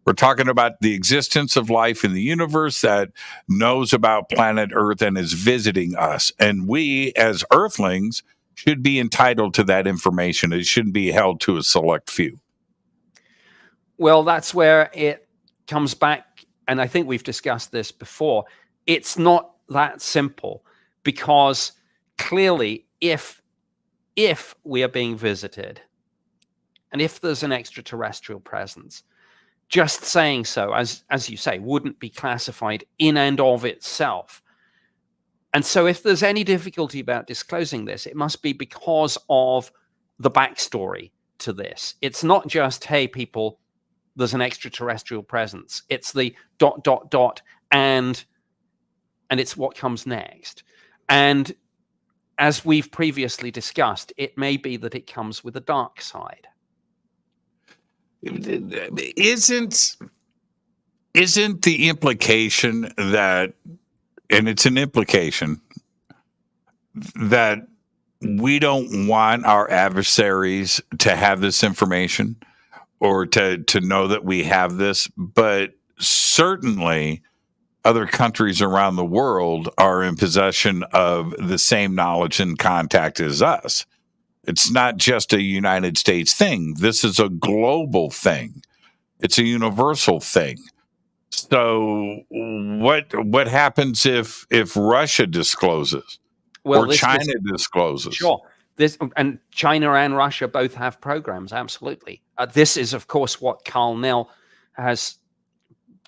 We're talking about the existence of life in the universe that knows about planet Earth and is visiting us. And we, as Earthlings, should be entitled to that information. It shouldn't be held to a select few. Well, that's where it comes back, and I think we've discussed this before. It's not that simple, because clearly, if we are being visited, and if there's an extraterrestrial presence, just saying so, as you say, wouldn't be classified in and of itself. And so if there's any difficulty about disclosing this, it must be because of the backstory to this. It's not just, hey, people, there's an extraterrestrial presence. It's the ... and it's what comes next. And as we've previously discussed, it may be that it comes with a dark side. Isn't the implication that, and it's an implication, that we don't want our adversaries to have this information or to know that we have this, but certainly other countries around the world are in possession of the same knowledge and contact as us. It's not just a United States thing. This is a global thing. It's a universal thing. So what happens if Russia discloses or China discloses? Sure. And China and Russia both have programs, absolutely. This is, of course, what Carl Nell has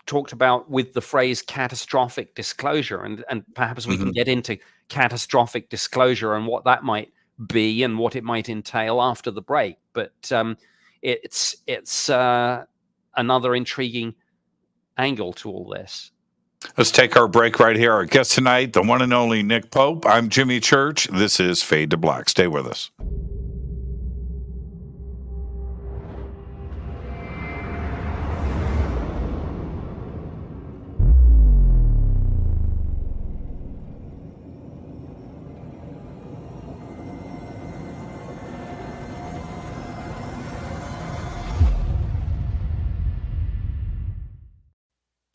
talked about with the phrase catastrophic disclosure. And perhaps we can get into catastrophic disclosure and what that might be and what it might entail after the break. But it's another intriguing angle to all this. Let's take our break right here. Our guest tonight, the one and only Nick Pope. I'm Jimmy Church. This is Fade to Black. Stay with us.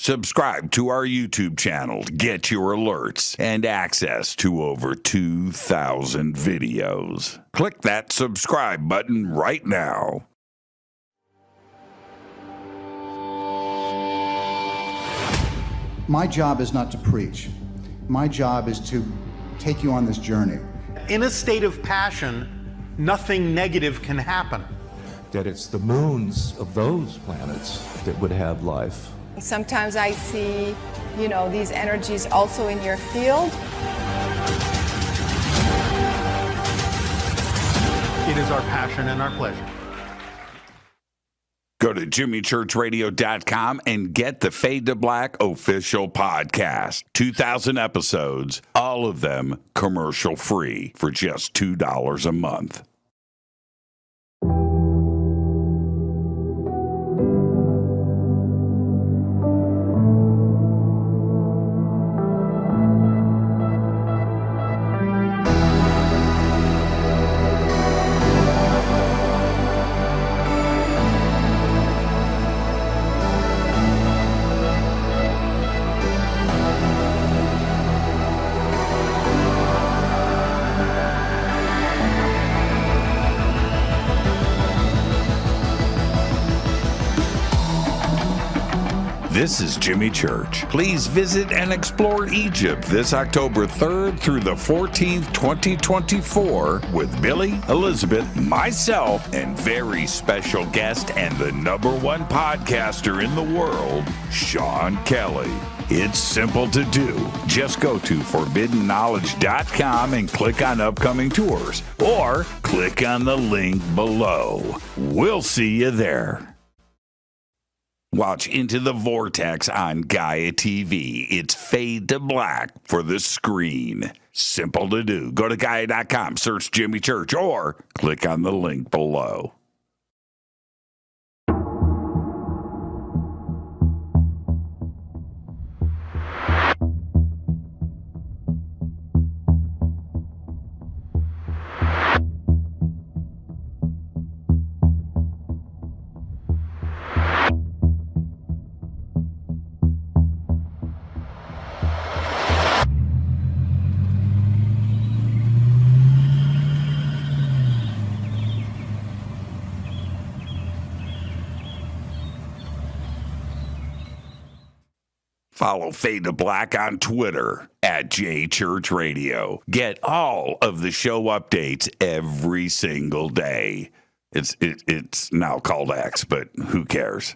Subscribe to our YouTube channel to get your alerts and access to over 2,000 videos. Click that subscribe button right now. My job is not to preach. My job is to take you on this journey. In a state of passion, nothing negative can happen. That it's the moons of those planets that would have life. Sometimes I see, these energies also in your field. It is our passion and our pleasure. Go to jimmychurchradio.com and get the Fade to Black official podcast. 2,000 episodes, all of them commercial free for just $2 a month. This is Jimmy Church. Please visit and explore Egypt this October 3rd through the 14th, 2024 with Billy, Elizabeth, myself, and very special guest and the #1 podcaster in the world, Sean Kelly. It's simple to do. Just go to forbiddenknowledge.com and click on upcoming tours, or click on the link below. We'll see you there. Watch Into the Vortex on Gaia TV. It's Fade to Black for the screen. Simple to do. Go to Gaia.com, search Jimmy Church, or click on the link below. Follow Fade to Black on Twitter at JChurchRadio. Get all of the show updates every single day. It's now called X, but who cares?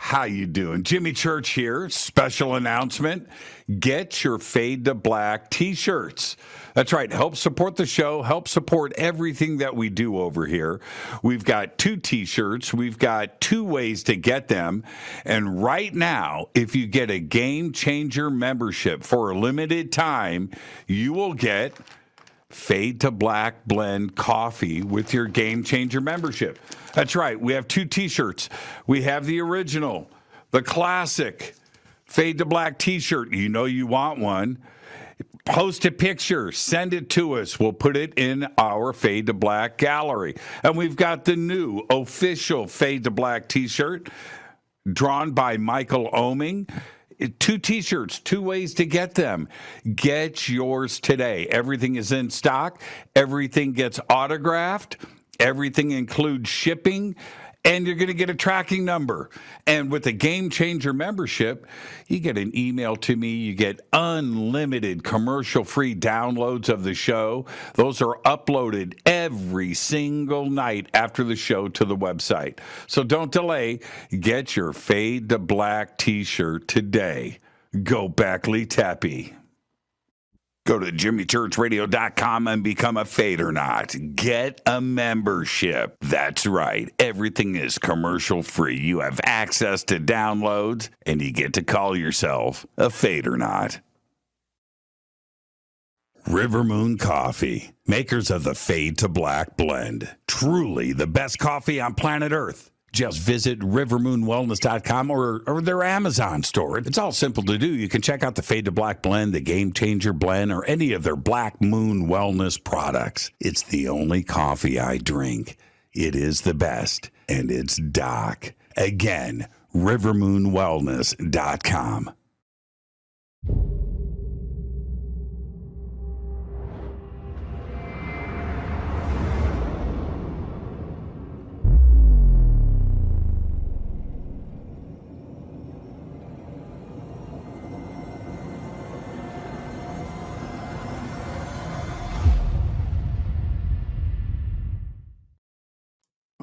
How you doing? Jimmy Church here. Special announcement. Get your Fade to Black T-shirts. That's right. Help support the show. Help support everything that we do over here. We've got 2 T-shirts. We've got 2 ways to get them. And right now, if you get a Game Changer membership for a limited time, you will get Fade to Black Blend coffee with your Game Changer membership. That's right. We have 2 T-shirts. We have the original, the classic Fade to Black T-shirt. You know you want one. Post a picture. Send it to us. We'll put it in our Fade to Black gallery. And we've got the new official Fade to Black T-shirt drawn by Michael Oming. 2 T-shirts, 2 ways to get them. Get yours today. Everything is in stock. Everything gets autographed. Everything includes shipping. And you're going to get a tracking number. And with a Game Changer membership, you get an email to me. You get unlimited commercial-free downloads of the show. Those are uploaded every single night after the show to the website. So don't delay. Get your Fade to Black T-shirt today. Go Backley Tappy. Go to jimmychurchradio.com and become a Fadernaut. Get a membership. That's right. Everything is commercial free. You have access to downloads, and you get to call yourself a Fadernaut. River Moon Coffee, makers of the Fade to Black blend. Truly the best coffee on planet Earth. Just visit rivermoonwellness.com or their Amazon store. It's all simple to do. You can check out the Fade to Black blend, the Game Changer blend, or any of their Black Moon Wellness products. It's the only coffee I drink. It is the best, and it's Doc. Again, rivermoonwellness.com.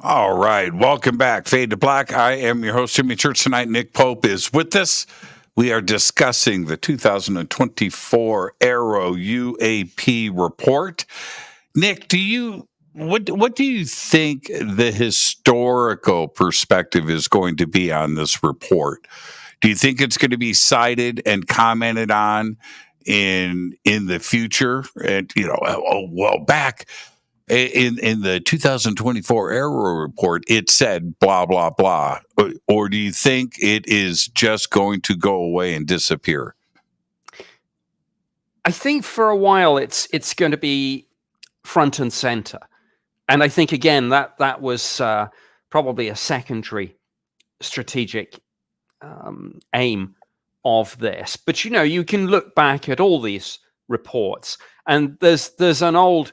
All right. Welcome back. Fade to Black. I am your host, Jimmy Church. Tonight, Nick Pope is with us. We are discussing the 2024 AARO UAP report. Nick, what do you think the historical perspective is going to be on this report? Do you think it's going to be cited and commented on in the future? And back in the 2024 AARO report, it said blah, blah, blah. Or do you think it is just going to go away and disappear? I think for a while it's going to be front and center. And I think, again, that was probably a secondary strategic aim of this. But, you can look back at all these reports, and there's an old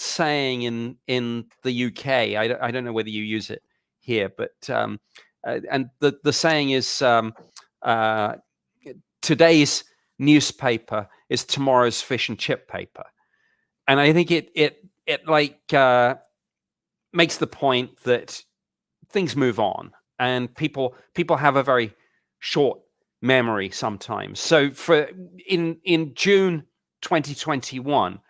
saying in the UK. I don't know whether you use it here, but and the saying is today's newspaper is tomorrow's fish and chip paper, and I think it makes the point that things move on, and people have a very short memory sometimes. So in June 2021.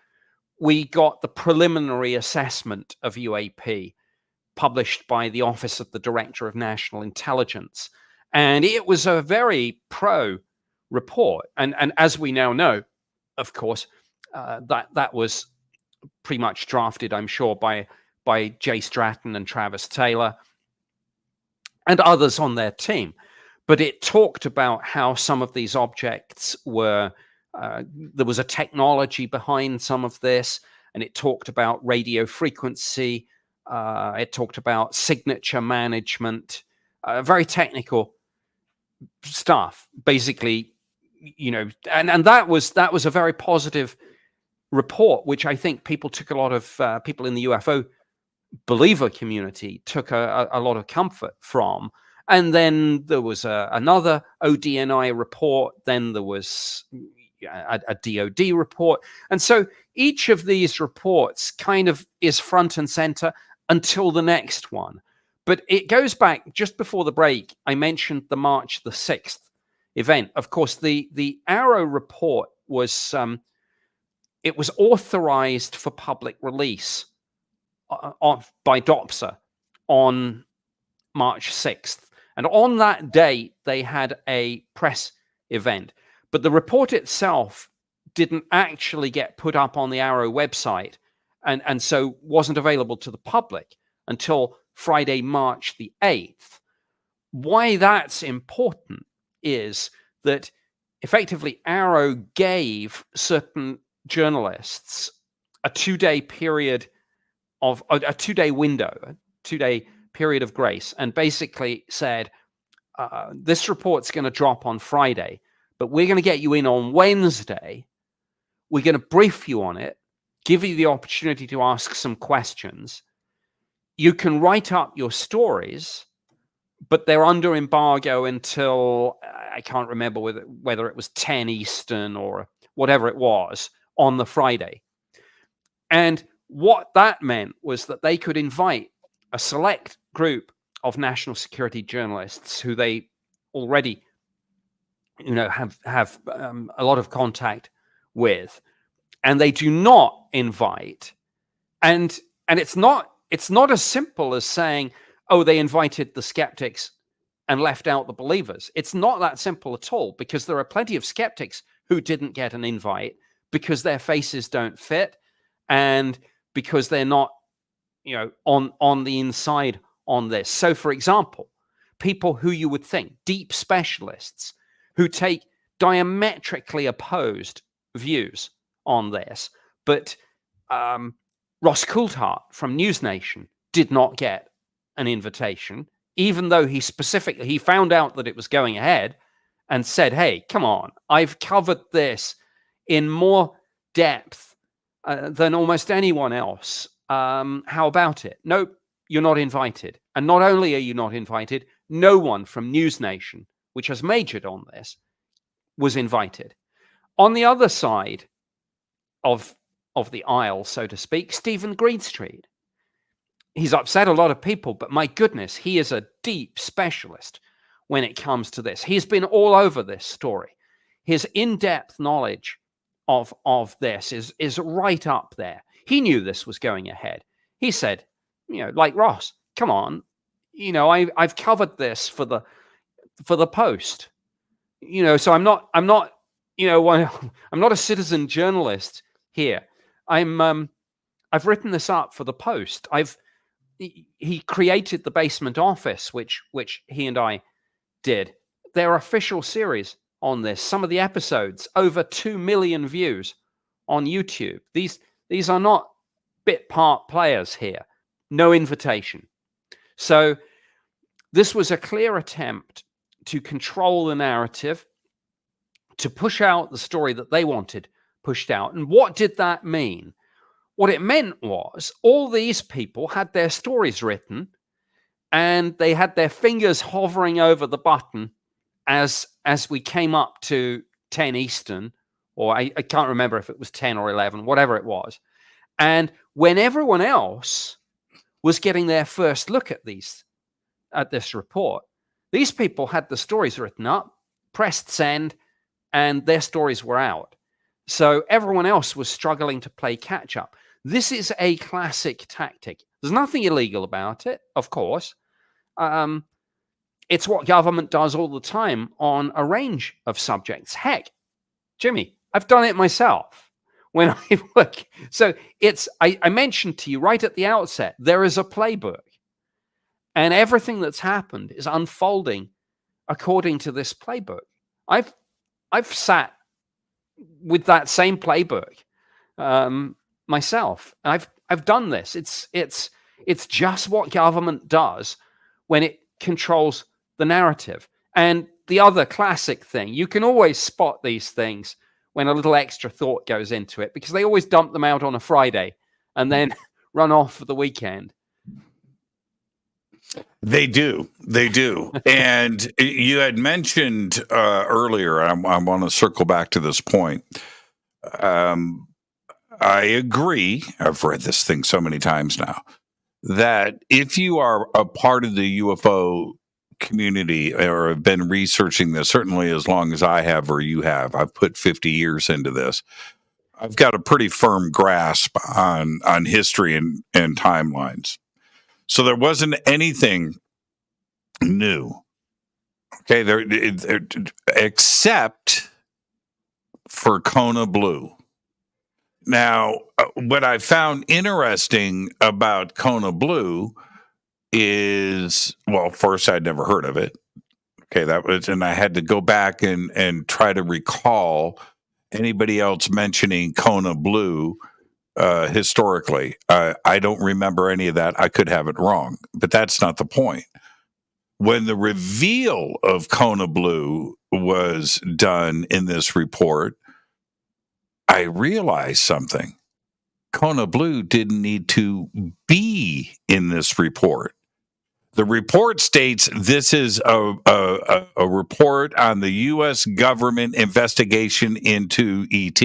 We got the preliminary assessment of UAP published by the Office of the Director of National Intelligence. And it was a very pro report. And as we now know, of course, that was pretty much drafted, I'm sure, by Jay Stratton and Travis Taylor and others on their team. But it talked about how some of these objects were there was a technology behind some of this, and it talked about radio frequency. It talked about signature management, very technical stuff, basically, and that was a very positive report, which I think people took a lot of people in the UFO believer community took a lot of comfort from. And then there was another ODNI report. Then there was a DOD report. And so each of these reports kind of is front and center until the next one. But it goes back just before the break. I mentioned the March the 6th event. Of course, the AARO report was it was authorized for public release by DOPSA on March 6th. And on that day, they had a press event. But the report itself didn't actually get put up on the AARO website and so wasn't available to the public until Friday, March the 8th. Why that's important is that effectively AARO gave certain journalists a 2-day period of a 2-day window, a 2-day period of grace, and basically said, this report's going to drop on Friday, but we're going to get you in on Wednesday. We're going to brief you on it, give you the opportunity to ask some questions. You can write up your stories, but they're under embargo until, I can't remember whether it was 10 Eastern or whatever it was on the Friday. And what that meant was that they could invite a select group of national security journalists who they already, have a lot of contact with, and they do not invite. And it's not as simple as saying, oh, they invited the skeptics and left out the believers. It's not that simple at all, because there are plenty of skeptics who didn't get an invite because their faces don't fit and because they're not, on the inside on this. So, for example, people who you would think, deep specialists who take diametrically opposed views on this, but Ross Coulthart from News Nation did not get an invitation, even though he found out that it was going ahead and said, hey, come on, I've covered this in more depth than almost anyone else. How about it? Nope, you're not invited. And not only are you not invited, no one from News Nation, which has majored on this, was invited. On the other side of the aisle, so to speak, Stephen Greenstreet. He's upset a lot of people, but my goodness, he is a deep specialist when it comes to this. He's been all over this story. His in-depth knowledge of this is right up there. He knew this was going ahead. He said, like Ross, come on, I've covered this for the Post. So I'm not I'm not a citizen journalist here. I've written this up for the Post. He created the Basement Office, which he and I did. Their official series on this. Some of the episodes over 2 million views on YouTube. These are not bit part players here. No invitation. So this was a clear attempt to control the narrative, to push out the story that they wanted pushed out. And what did that mean? What it meant was all these people had their stories written and they had their fingers hovering over the button as we came up to 10 Eastern, or I can't remember if it was 10 or 11, whatever it was. And when everyone else was getting their first look at this report, these people had the stories written up, pressed send, and their stories were out. So everyone else was struggling to play catch up. This is a classic tactic. There's nothing illegal about it, of course. It's what government does all the time on a range of subjects. Heck, Jimmy, I've done it myself when I work. So I mentioned to you right at the outset, there is a playbook. And everything that's happened is unfolding according to this playbook. I've sat with that same playbook myself. I've done this. It's just what government does when it controls the narrative. And the other classic thing, you can always spot these things when a little extra thought goes into it, because they always dump them out on a Friday and then run off for the weekend. They do. And you had mentioned earlier, I want to circle back to this point. I agree. I've read this thing so many times now that if you are a part of the UFO community or have been researching this, certainly as long as I have or you have, I've put 50 years into this. I've got a pretty firm grasp on history and timelines. So there wasn't anything new, okay, except for Kona Blue. Now, what I found interesting about Kona Blue is, well, first, I'd never heard of it. Okay, and I had to go back and try to recall anybody else mentioning Kona Blue historically. I don't remember any of that. I could have it wrong, but that's not the point. When the reveal of Kona Blue was done in this report, I realized something. Kona Blue didn't need to be in this report. The report states this is a report on the U.S. government investigation into ET.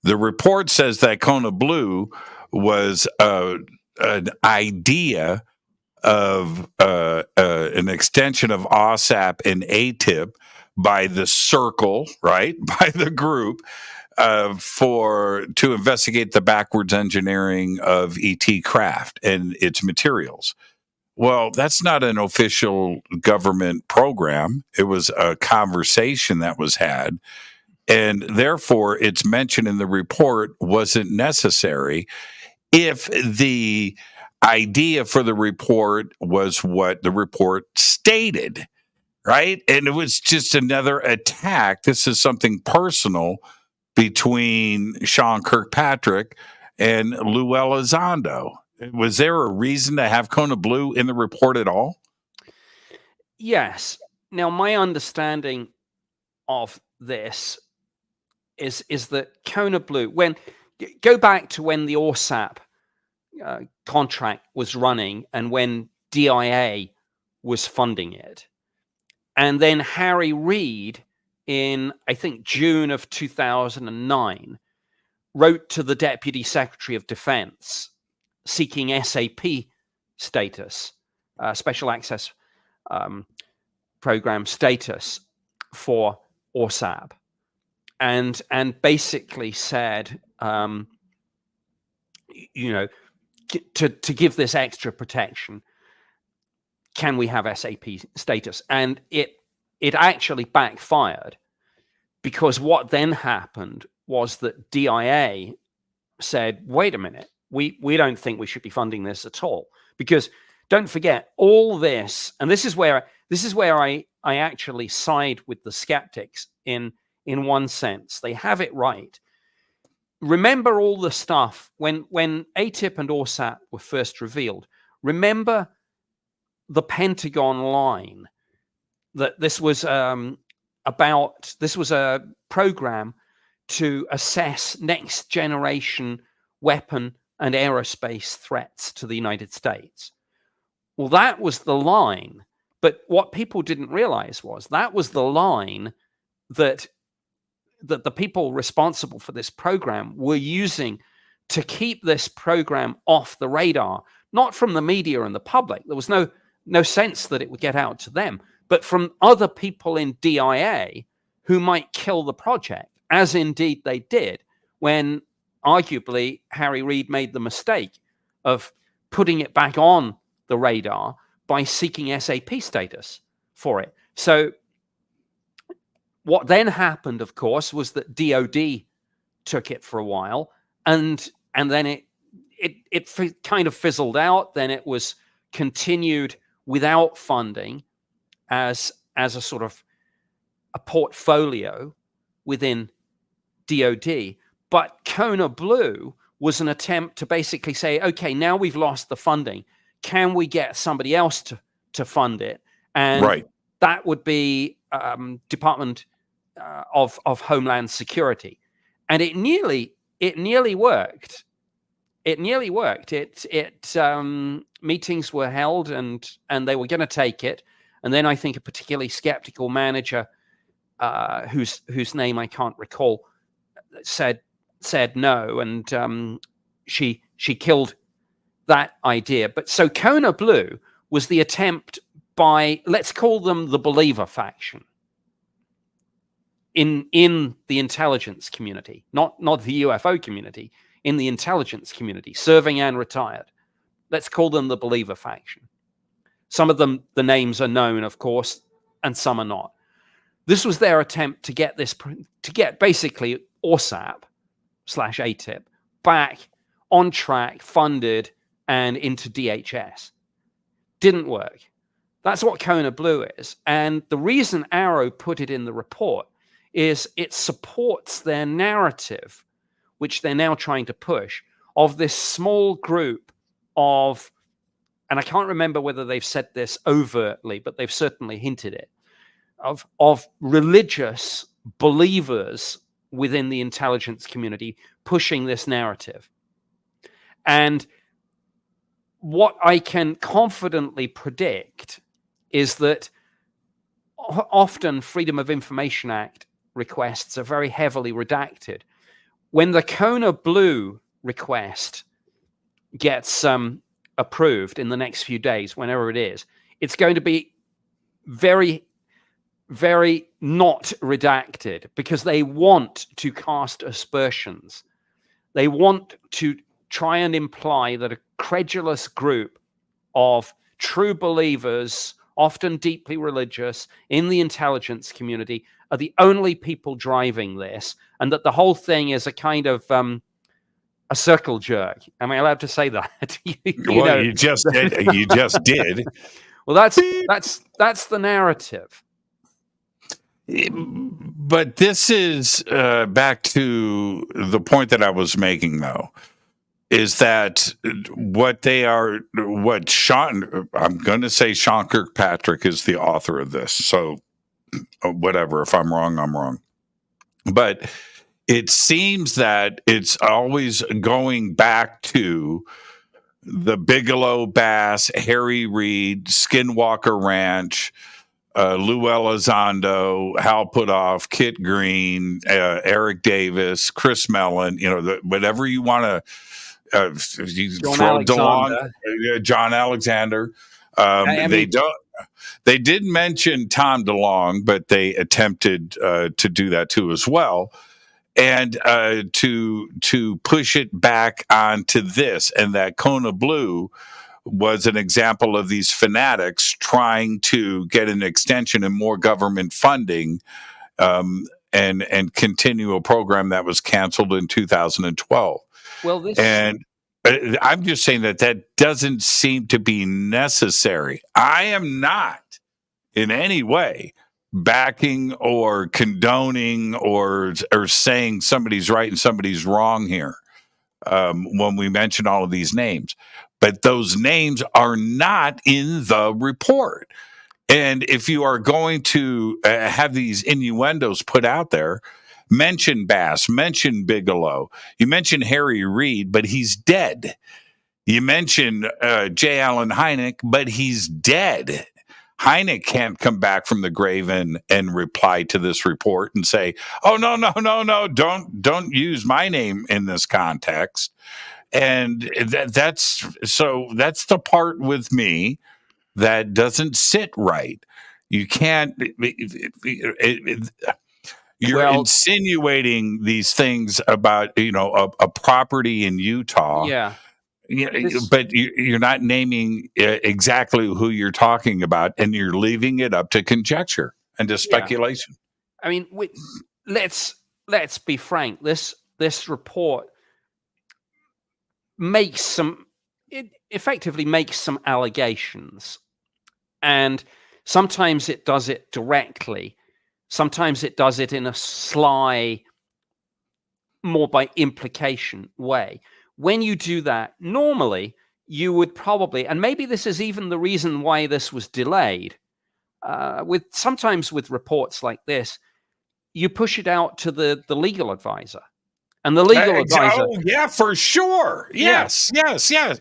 The report says that Kona Blue was an idea of an extension of OSAP and ATIP by the circle, right, by the group, to investigate the backwards engineering of ET craft and its materials. Well, that's not an official government program. It was a conversation that was had, and therefore its mention in the report wasn't necessary if the idea for the report was what the report stated, right? And it was just another attack. This is something personal between Sean Kirkpatrick and Lou Elizondo. Was there a reason to have Kona Blue in the report at all? Yes. Now, my understanding of this is that Kona Blue, go back to when the OSAP contract was running and when DIA was funding it. And then Harry Reid in, I think, June of 2009, wrote to the Deputy Secretary of Defense seeking SAP status, Special Access Program status for OSAP, and basically said, to give this extra protection, can we have SAP status? And it actually backfired, because what then happened was that DIA said, wait a minute, we don't think we should be funding this at all. Because don't forget, all this, and this is where I actually side with the skeptics in one sense. They have it right. Remember all the stuff when ATIP and OSAP were first revealed. Remember the Pentagon line that this was a program to assess next generation weapon and aerospace threats to the United States. Well, that was the line. But what people didn't realize was that was the line that the people responsible for this program were using to keep this program off the radar, not from the media and the public. There was no sense that it would get out to them, but from other people in DIA who might kill the project, as indeed they did when arguably Harry Reid made the mistake of putting it back on the radar by seeking SAP status for it. So what then happened, of course, was that DOD took it for a while, and then it kind of fizzled out. Then it was continued without funding as a sort of a portfolio within DOD. But Kona Blue was an attempt to basically say, okay, now we've lost the funding. Can we get somebody else to fund it? And right. That would be Department of Homeland Security. And it nearly worked. It nearly worked. Meetings were held and they were going to take it. And then I think a particularly skeptical manager, whose name I can't recall, said no, and she killed that idea. But so Kona Blue was the attempt by, let's call them the believer faction in the intelligence community, not the UFO community, in the intelligence community, serving and retired. Let's call them the believer faction. Some of them, the names are known, of course, and some are not. This was their attempt to get basically ORSAP/ATIP back on track, funded, and into DHS. Didn't work. That's what Kona Blue is. And the reason AARO put it in the report is it supports their narrative, which they're now trying to push, of this small group of, and I can't remember whether they've said this overtly, but they've certainly hinted it, of religious believers within the intelligence community pushing this narrative. And what I can confidently predict is that often Freedom of Information Act requests are very heavily redacted. When the Kona Blue request gets approved in the next few days, whenever it is, it's going to be very, very not redacted, because they want to cast aspersions. They want to try and imply that a credulous group of true believers, often deeply religious, in the intelligence community are the only people driving this, and that the whole thing is a kind of a circle jerk. Am I allowed to say that? You just did. You just did. Well, that's the narrative. But this is back to the point that I was making, though, is that what Sean, I'm going to say Sean Kirkpatrick is the author of this. So whatever, if I'm wrong, I'm wrong. But it seems that it's always going back to the Bigelow Bass, Harry Reid, Skinwalker Ranch, Lou Elizondo, Hal Puthoff, Kit Green, Eric Davis, Chris Mellon, whatever you want to throw DeLong, John Alexander. They did mention Tom DeLong, but they attempted to do that too as well. And to push it back onto this, and that Kona Blue was an example of these fanatics trying to get an extension and more government funding, and continue a program that was canceled in 2012. Well, I'm just saying that doesn't seem to be necessary. I am not in any way backing or condoning or saying somebody's right and somebody's wrong here when we mention all of these names. But those names are not in the report. And if you are going to have these innuendos put out there, mention Bass, mention Bigelow, you mention Harry Reid, but he's dead. You mention J. Allen Hynek, but he's dead. Hynek can't come back from the grave and reply to this report and say, "Oh, no, don't use my name in this context." And that's the part with me that doesn't sit right. You can't. You're insinuating these things about a property in Utah. Yeah. But you're not naming exactly who you're talking about, and you're leaving it up to conjecture and to speculation. I mean, let's be frank. This report effectively makes some allegations, and sometimes it does it directly. Sometimes it does it in a sly, more by implication way. When you do that, normally you would probably, and maybe this is even the reason why this was delayed, sometimes with reports like this, you push it out to the legal advisor. And the legal advisor. Oh, yeah, for sure. Yes.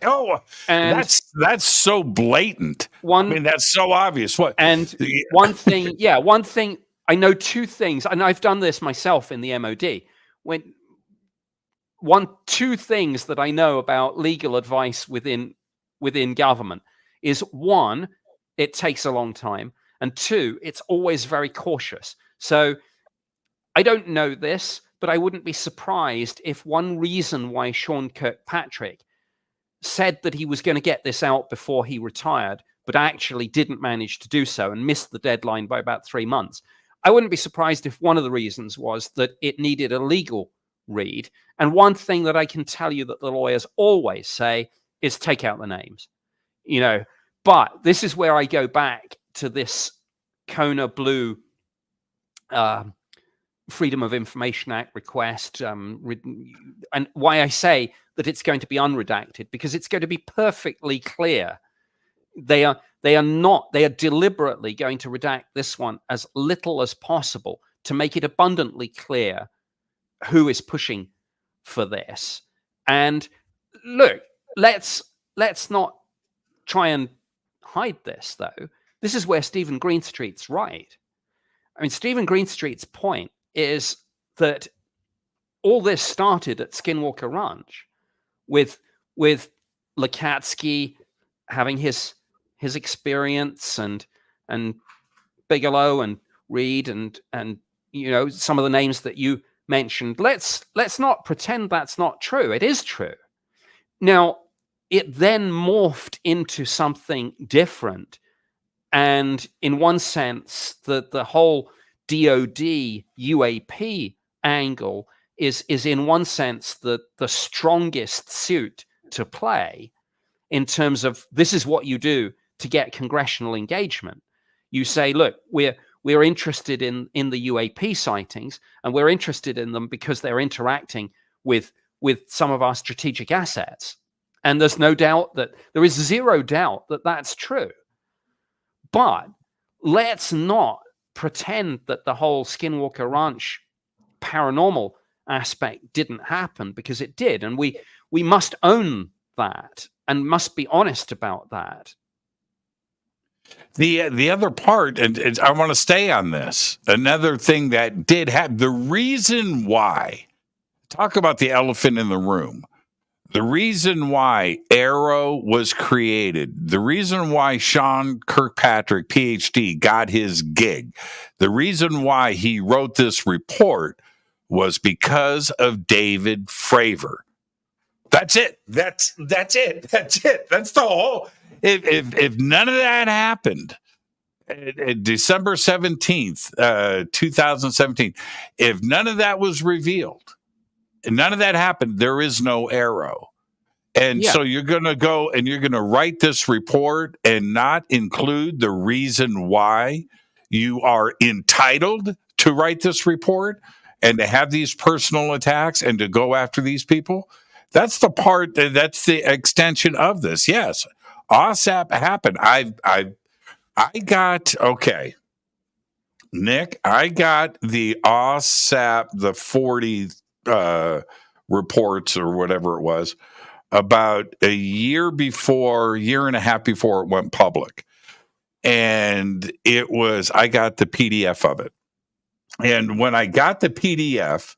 Oh, and that's so blatant. That's so obvious. What? And one thing, I know two things, and I've done this myself in the MOD. two things that I know about legal advice within government is, one, it takes a long time, and two, it's always very cautious. So I don't know this, but I wouldn't be surprised if one reason why Sean Kirkpatrick said that he was going to get this out before he retired, but actually didn't manage to do so and missed the deadline by about 3 months. I wouldn't be surprised if one of the reasons was that it needed a legal read. And one thing that I can tell you that the lawyers always say is take out the names, but this is where I go back to this Kona Blue Freedom of Information Act request, and why I say that it's going to be unredacted, because it's going to be perfectly clear. They are deliberately going to redact this one as little as possible to make it abundantly clear who is pushing for this. And look, let's not try and hide this, though. This is where Stephen Greenstreet's right. I mean, Stephen Greenstreet's point is that all this started at Skinwalker Ranch with Lakatsky having his experience and Bigelow and Reed and some of the names that you mentioned. Let's not pretend that's not true. It is true. Now, it then morphed into something different. And in one sense, the whole DOD UAP angle is in one sense the strongest suit to play in terms of this is what you do to get congressional engagement. You say, look, we're interested in the UAP sightings, and we're interested in them because they're interacting with some of our strategic assets. And there's zero doubt that that's true. But let's not pretend that the whole Skinwalker Ranch paranormal aspect didn't happen, because it did. And we must own that and must be honest about that. The other part, and I want to stay on this, another thing that did happen, the reason why, talk about the elephant in the room, the reason why AARO was created, the reason why Sean Kirkpatrick, PhD, got his gig, the reason why he wrote this report was because of David Fravor. That's it. That's it. That's it. That's the whole. If none of that happened, December 17th, 2017, if none of that was revealed, and none of that happened, there is no AARO. And so you're going to go and you're going to write this report and not include the reason why you are entitled to write this report and to have these personal attacks and to go after these people. That's the part, that's the extension of this. Yes, OSAP happened. I got, okay, Nick, I got the OSAP, the 40 reports or whatever it was, about a year and a half before it went public. And I got the PDF of it. And when I got the PDF,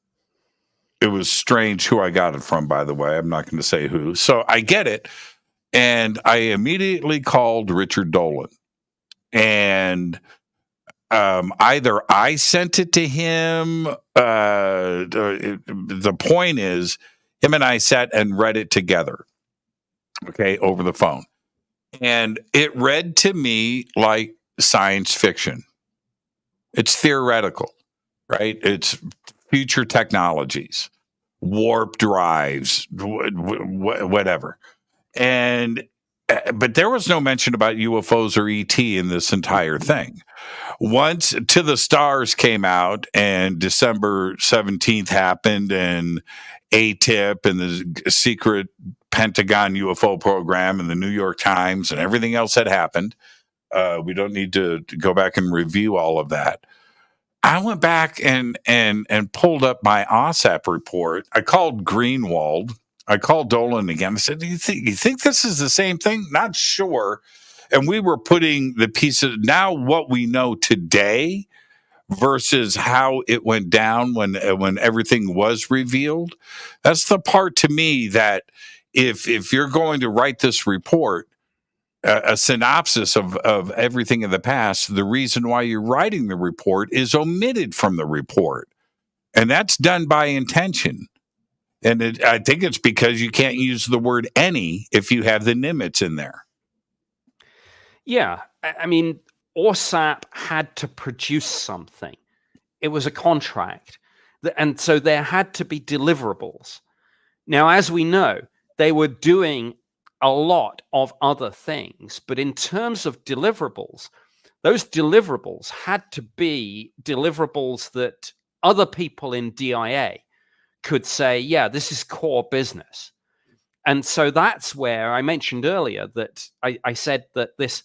it was strange who I got it from, by the way. I'm not going to say who. So I get it. And I immediately called Richard Dolan. And either I sent it to him. The point is, him and I sat and read it together, okay, over the phone. And it read to me like science fiction. It's theoretical, right? It's future technologies, warp drives, whatever. But there was no mention about UFOs or ET in this entire thing. Once To the Stars came out and December 17th happened and ATIP and the secret Pentagon UFO program and the New York Times and everything else that happened, we don't need to go back and review all of that. I went back and pulled up my OSAP report. I called Greenwald. I called Dolan again. I said, you think this is the same thing? Not sure. And we were putting the pieces. Now what we know today versus how it went down when everything was revealed. That's the part to me that if you're going to write this report, a synopsis of everything in the past, the reason why you're writing the report is omitted from the report. And that's done by intention. And I think it's because you can't use the word any if you have the Nimitz in there. Yeah. I mean, ORSAP had to produce something. It was a contract. And so there had to be deliverables. Now, as we know, they were doing a lot of other things. But in terms of deliverables, those deliverables had to be deliverables that other people in DIA could say, yeah, this is core business. And so that's where I mentioned earlier that I said that this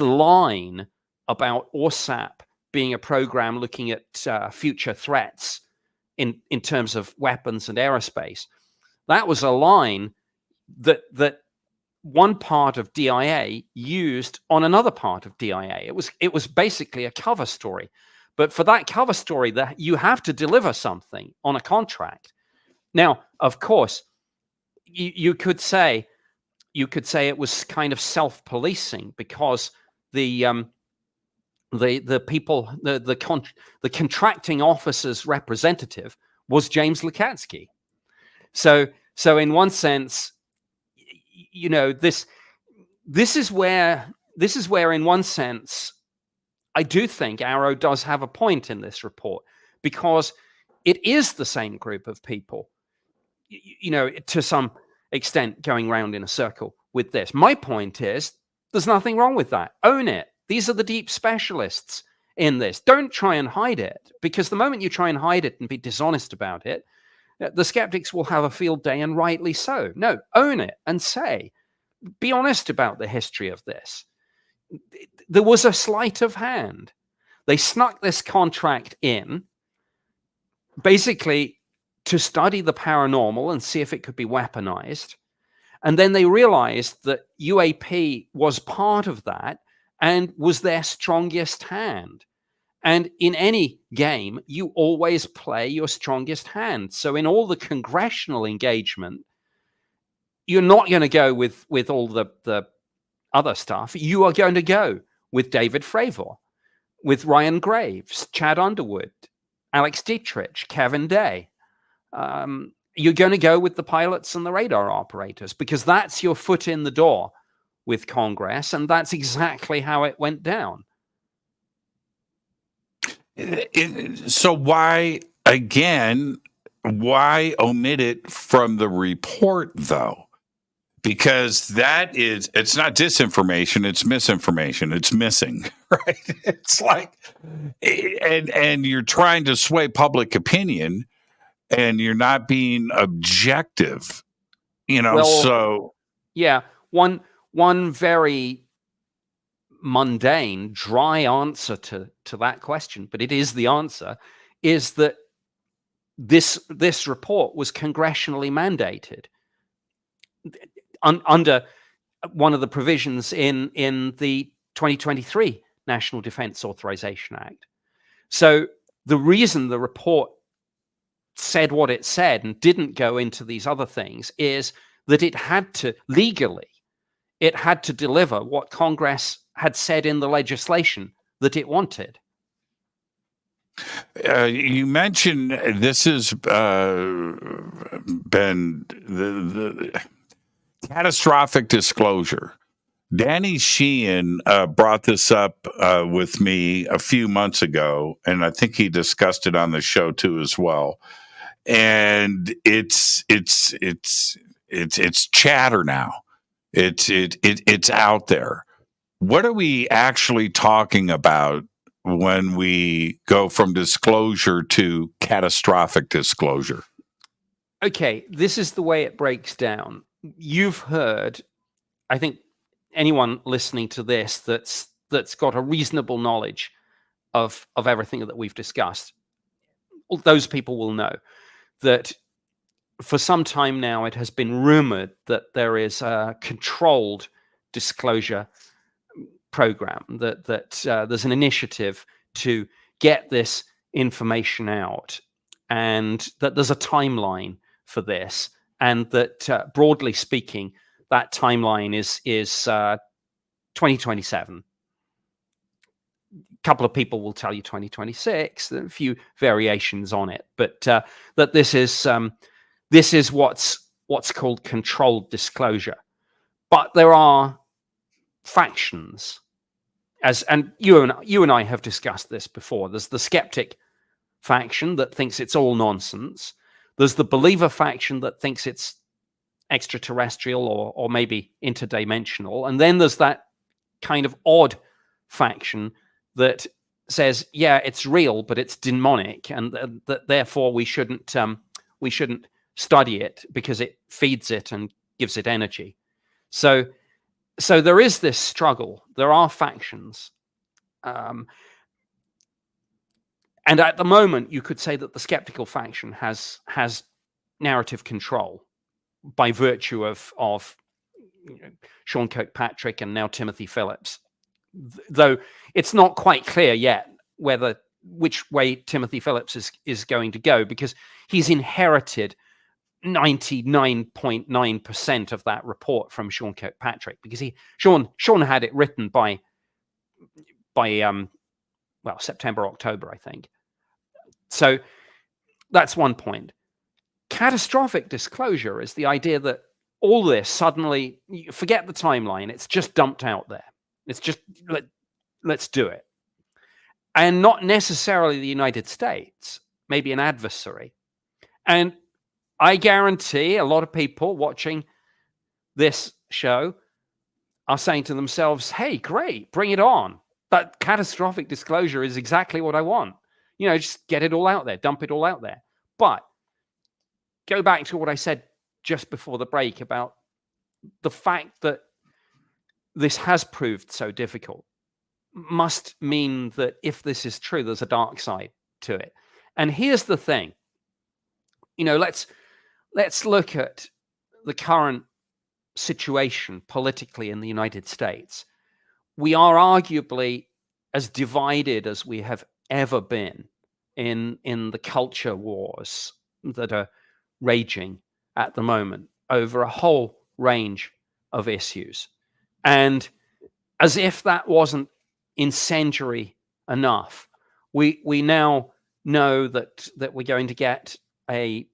line about ORSAP being a program looking at future threats in terms of weapons and aerospace, that was a line that one part of DIA used on another part of DIA. It was basically a cover story. But for that cover story, that you have to deliver something on a contract. Now, of course, you could say it was kind of self-policing because the people, the contracting officer's representative was James Lukatsky. So in one sense, you know, this is where in one sense I do think AARO does have a point in this report, because it is the same group of people, you know, to some extent going round in a circle with this. My point is there's nothing wrong with that. Own it. These are the deep specialists in this. Don't try and hide it, because the moment you try and hide it and be dishonest about it, the skeptics will have a field day, and rightly so. No, own it and say, be honest about the history of this. There was a sleight of hand. They snuck this contract in, basically to study the paranormal and see if it could be weaponized. And then they realized that UAP was part of that and was their strongest hand. And in any game, you always play your strongest hand. So in all the congressional engagement, you're not going to go with all the other stuff. You are going to go with David Fravor, with Ryan Graves, Chad Underwood, Alex Dietrich, Kevin Day. You're going to go with the pilots and the radar operators, because that's your foot in the door with Congress, and that's exactly how it went down. So why omit it from the report, though? Because it's not disinformation, it's misinformation. It's missing, right? It's like, and you're trying to sway public opinion, and you're not being objective, you know. Well, so yeah, one very mundane, dry answer to that question, but it is the answer, is that this report was congressionally mandated under one of the provisions in the 2023 National Defense Authorization Act. So the reason the report said what it said and didn't go into these other things is that it had to legally, it had to deliver what Congress had said in the legislation that it wanted. You mentioned this has been the catastrophic disclosure. Danny Sheehan brought this up with me a few months ago, and I think he discussed it on the show too as well. And it's chatter now. It's out there. What are we actually talking about when we go from disclosure to catastrophic disclosure? Okay, this is the way it breaks down. You've heard, I think anyone listening to this that's got a reasonable knowledge of everything that we've discussed, those people will know that for some time now it has been rumored that there is a controlled disclosure program, that there's an initiative to get this information out, and that there's a timeline for this, and that broadly speaking, that timeline is 2027. A couple of people will tell you 2026. There are a few variations on it, but that this is what's called controlled disclosure. But there are factions, and you and I have discussed this before. There's the skeptic faction that thinks it's all nonsense. There's the believer faction that thinks it's extraterrestrial or maybe interdimensional, and then there's that kind of odd faction that says, yeah, it's real, but it's demonic, and that therefore we shouldn't study it because it feeds it and gives it energy. So there is this struggle. There are factions, and at the moment, you could say that the skeptical faction has narrative control by virtue of Sean Kirkpatrick and now Timothy Phillips. Though it's not quite clear yet which way Timothy Phillips is going to go, because he's inherited 99.9% of that report from Sean Kirkpatrick, because Sean had it written by September, October, I think. So that's one point. Catastrophic disclosure is the idea that all this suddenly, forget the timeline, it's just dumped out there. It's just, let's do it. And not necessarily the United States, maybe an adversary. And I guarantee a lot of people watching this show are saying to themselves, hey, great, bring it on. That catastrophic disclosure is exactly what I want. Just get it all out there, dump it all out there. But go back to what I said just before the break about the fact that this has proved so difficult must mean that if this is true, there's a dark side to it. And here's the thing. Let's look at the current situation politically in the United States. We are arguably as divided as we have ever been in the culture wars that are raging at the moment over a whole range of issues. And as if that wasn't incendiary enough, we now know that we're going to get a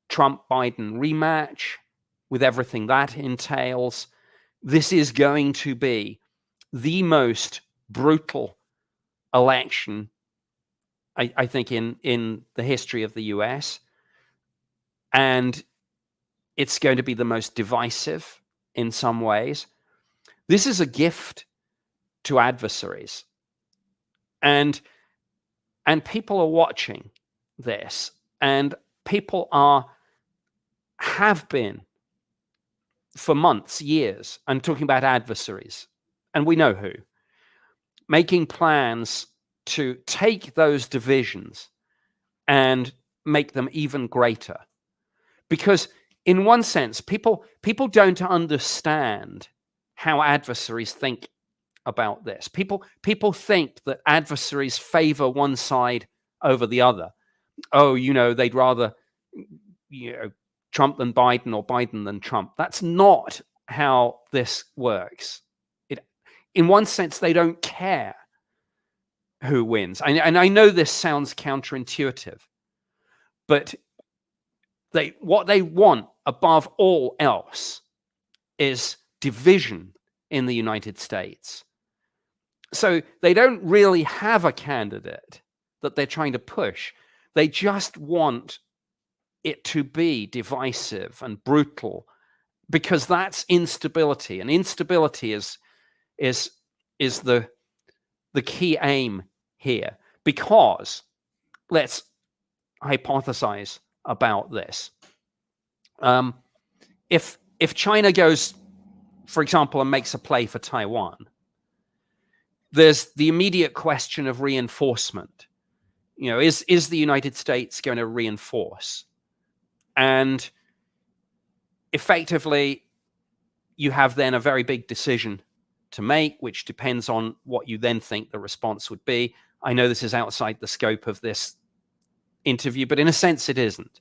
Trump-Biden rematch with everything that entails. This is going to be the most brutal election, I think, in the history of the US. And it's going to be the most divisive in some ways. This is a gift to adversaries. And people are watching this, and people have been for months, years, I'm talking about adversaries, and we know who, making plans to take those divisions and make them even greater. Because in one sense, people don't understand how adversaries think about this. People think that adversaries favor one side over the other. Oh, they'd rather Trump than Biden or Biden than Trump. That's not how this works. In one sense, they don't care who wins. And I know this sounds counterintuitive, but what they want above all else is division in the United States. So they don't really have a candidate that they're trying to push. They just want it to be divisive and brutal, because that's instability, and instability is the key aim here. Because let's hypothesize about this. If China goes, for example, and makes a play for Taiwan, there's the immediate question of reinforcement. Is the United States going to reinforce? And effectively, you have then a very big decision to make, which depends on what you then think the response would be. I know this is outside the scope of this interview, but in a sense it isn't.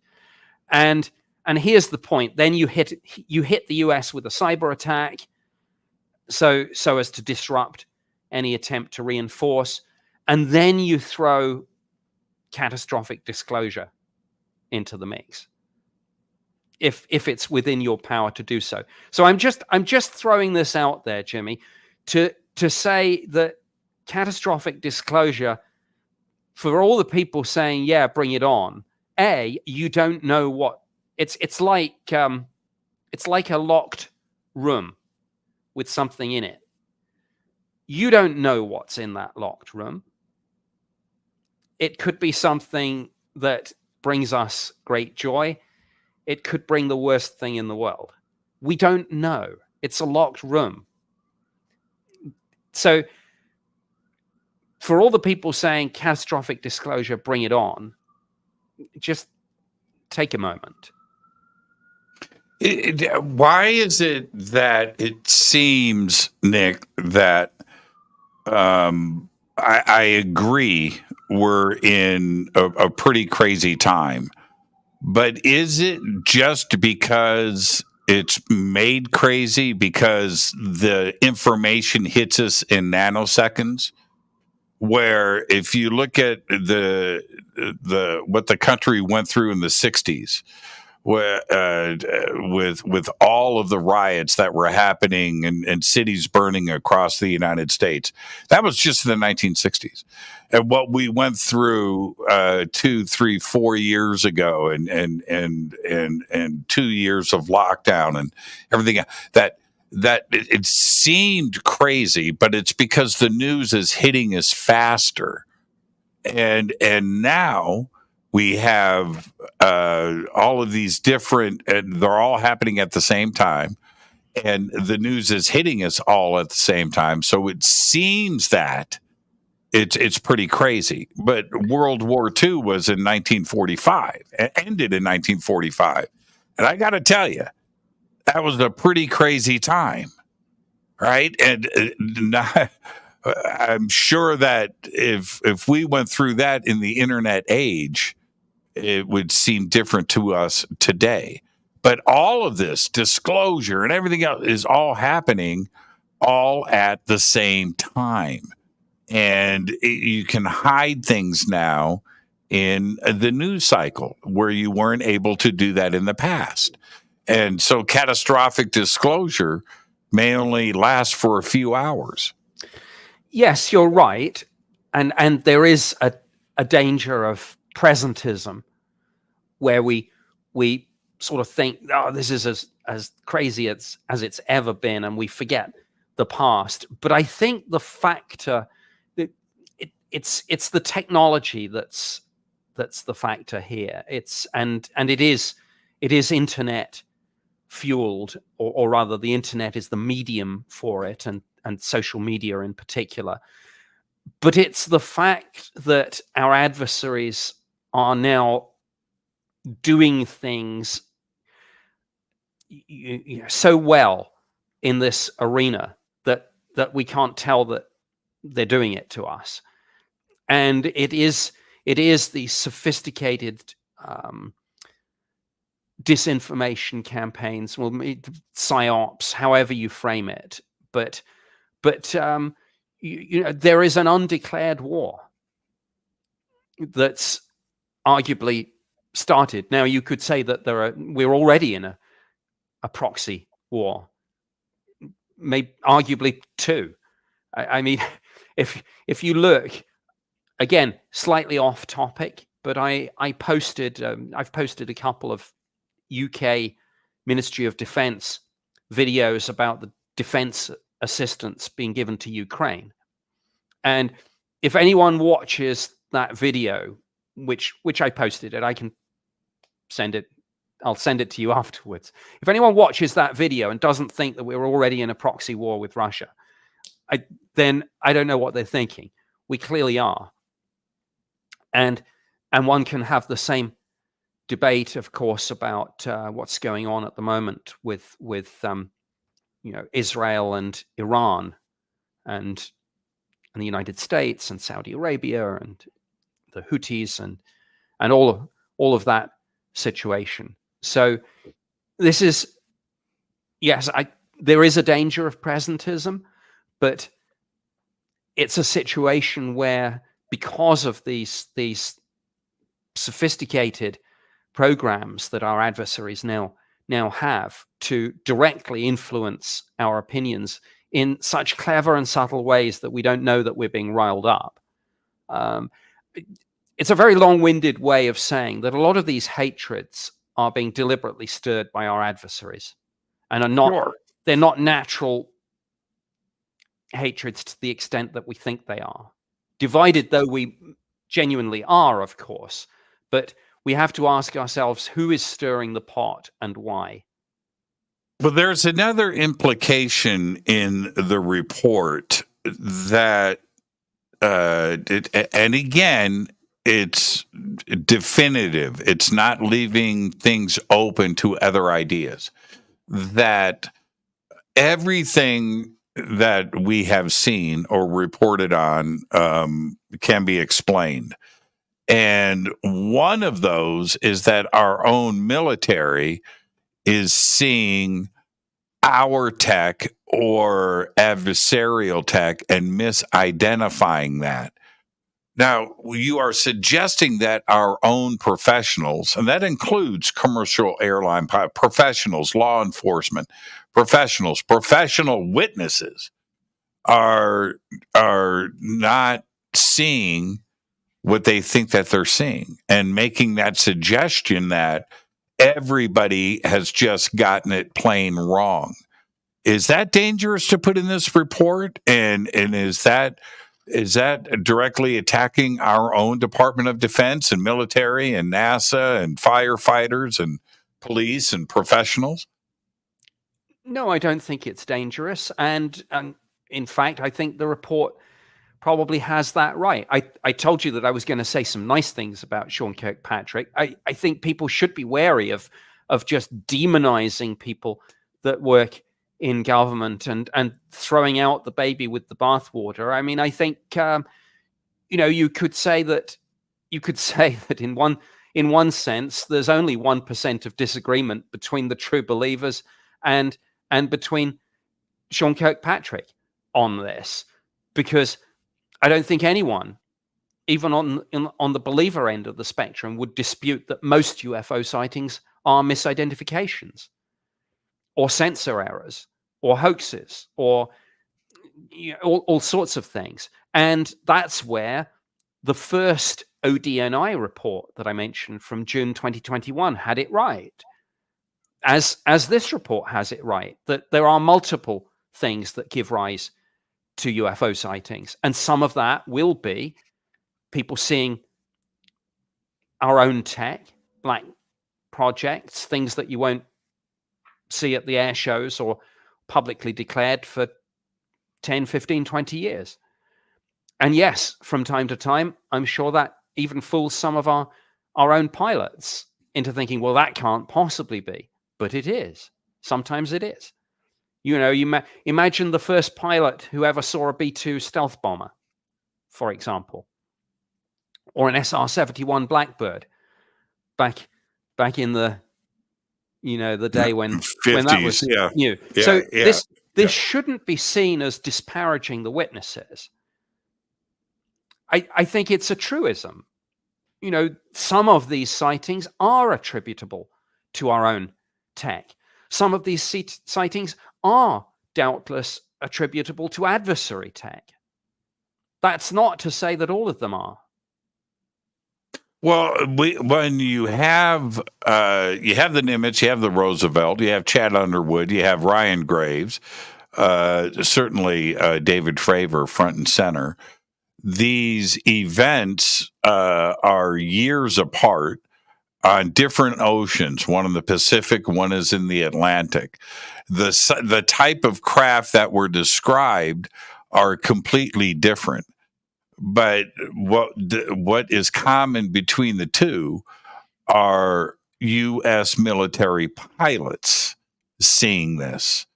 And here's the point. Then you hit the US with a cyber attack, so as to disrupt any attempt to reinforce, and then you throw catastrophic disclosure into the mix, if it's within your power to do so. So I'm just throwing this out there, Jimmy, to say that catastrophic disclosure, for all the people saying, yeah, bring it on, you don't know what it's like a locked room with something in it. You don't know what's in that locked room. It could be something that brings us great joy. It could bring the worst thing in the world. We don't know. It's a locked room. So for all the people saying catastrophic disclosure, bring it on, just take a moment. Why is it that it seems, Nick, that I agree we're in a pretty crazy time, but is it just because it's made crazy because the information hits us in nanoseconds? Where if you look at the what the country went through in the 60s, where with all of the riots that were happening and cities burning across the United States, that was just in the 1960s. And what we went through 2, 3, 4 years ago, and 2 years of lockdown and everything that it seemed crazy, but it's because the news is hitting us faster, and now we have all of these different, and they're all happening at the same time, and the news is hitting us all at the same time. So it seems that it's pretty crazy. But World War II was in 1945, ended in 1945, and I got to tell you, that was a pretty crazy time, right? And I'm sure that if we went through that in the internet age, it would seem different to us today. But all of this disclosure and everything else is all happening all at the same time. And you can hide things now in the news cycle where you weren't able to do that in the past. And so catastrophic disclosure may only last for a few hours. Yes, you're right. And there is a danger of presentism where we sort of think, oh, this is as crazy as it's ever been, and we forget the past. But I think the factor that it's the technology that's the factor here. And it is internet fueled, or rather the internet is the medium for it, and social media in particular. But it's the fact that our adversaries are now doing things so well in this arena that we can't tell that they're doing it to us. And it is the sophisticated disinformation campaigns, well, psyops, however you frame it, but there is an undeclared war that's arguably started. Now, you could say that we're already in a proxy war, maybe arguably two. I mean, if you look, again, slightly off topic, but I've posted a couple of UK Ministry of Defense videos about the defense assistance being given to Ukraine. And if anyone watches that video, which I posted it, I can send it. I'll send it to you afterwards. If anyone watches that video and doesn't think that we're already in a proxy war with Russia, then I don't know what they're thinking. We clearly are. And one can have the same debate, of course, about what's going on at the moment with Israel and Iran, and and the United States and Saudi Arabia and the Houthis and all of that situation. So this is, yes, there is a danger of presentism, but it's a situation where, because of these sophisticated programs that our adversaries now have to directly influence our opinions in such clever and subtle ways that we don't know that we're being riled up. It's a very long-winded way of saying that a lot of these hatreds are being deliberately stirred by our adversaries, and are not they're not natural hatreds to the extent that we think they are. Divided though we genuinely are, of course, but we have to ask ourselves who is stirring the pot and why. Well, there's another implication in the report that, and again, it's definitive. It's not leaving things open to other ideas. That everything that we have seen or reported on can be explained. And one of those is that our own military is seeing our tech or adversarial tech and misidentifying that. Now, you are suggesting that our own professionals, and that includes commercial airline professionals, law enforcement professionals, professional witnesses, are not seeing what they think that they're seeing, and making that suggestion that everybody has just gotten it plain wrong. Is that dangerous to put in this report? And is that directly attacking our own Department of Defense and military and NASA and firefighters and police and professionals? No, I don't think it's dangerous. And in fact, I think the report probably has that right. I told you that I was going to say some nice things about Sean Kirkpatrick. I think people should be wary of just demonizing people that work in government and throwing out the baby with the bathwater. I mean, I think you could say that in one sense there's only 1% of disagreement between the true believers and between Sean Kirkpatrick on this, because I don't think anyone, even on the believer end of the spectrum, would dispute that most UFO sightings are misidentifications or sensor errors or hoaxes or all sorts of things. And that's where the first ODNI report that I mentioned from June 2021 had it right. As this report has it right, that there are multiple things that give rise to UFO sightings. And some of that will be people seeing our own tech, like projects, things that you won't see at the air shows or publicly declared for 10, 15, 20 years. And yes, from time to time, I'm sure that even fools some of our own pilots into thinking, well, that can't possibly be. But it is. Sometimes it is. You imagine the first pilot who ever saw a B-2 stealth bomber, for example, or an SR-71 Blackbird back in the the day when 50s, when that was new. Yeah, so yeah, this shouldn't be seen as disparaging the witnesses. I think it's a truism. Some of these sightings are attributable to our own tech. Some of these sightings are doubtless attributable to adversary tech. That's not to say that all of them are. Well, when you have the Nimitz, you have the Roosevelt, you have Chad Underwood, you have Ryan Graves, certainly David Fravor front and center. These events are years apart on different oceans. One in the Pacific, one is in the Atlantic. The type of craft that were described are completely different. But what is common between the two are U.S. military pilots seeing this.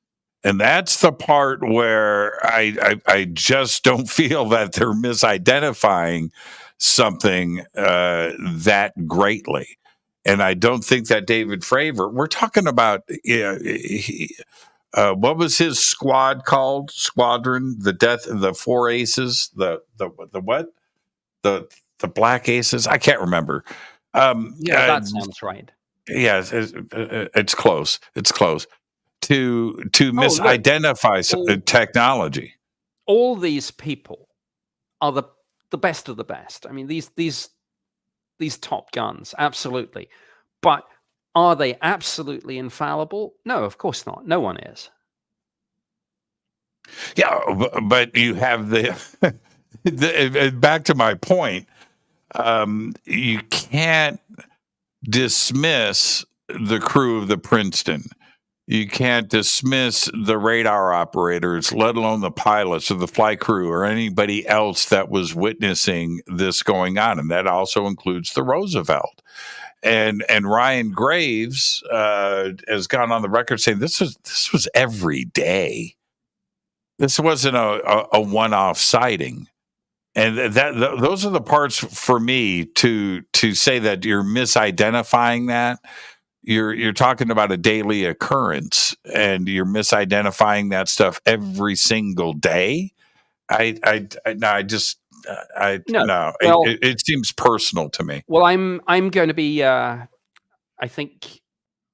And that's the part where I just don't feel that they're misidentifying something that greatly. And I don't think that David Fravor, we're talking about, what was his squad called? Squadron, the four aces, the what? The black aces? I can't remember. That sounds right. Yeah, it's close. It's close. To misidentify technology. All these people are the best of the best. I mean, these top guns, absolutely. But are they absolutely infallible? No, of course not. No one is. Yeah, but you have back to my point. You can't dismiss the crew of the Princeton. You can't dismiss the radar operators, let alone the pilots or the flight crew or anybody else that was witnessing this going on. And that also includes the Roosevelt. And Ryan Graves has gone on the record saying this was every day. This wasn't a one-off sighting. And those are the parts for me to say that you're misidentifying that. You're talking about a daily occurrence, and you're misidentifying that stuff every single day. It seems personal to me. Well, I'm going to be. I think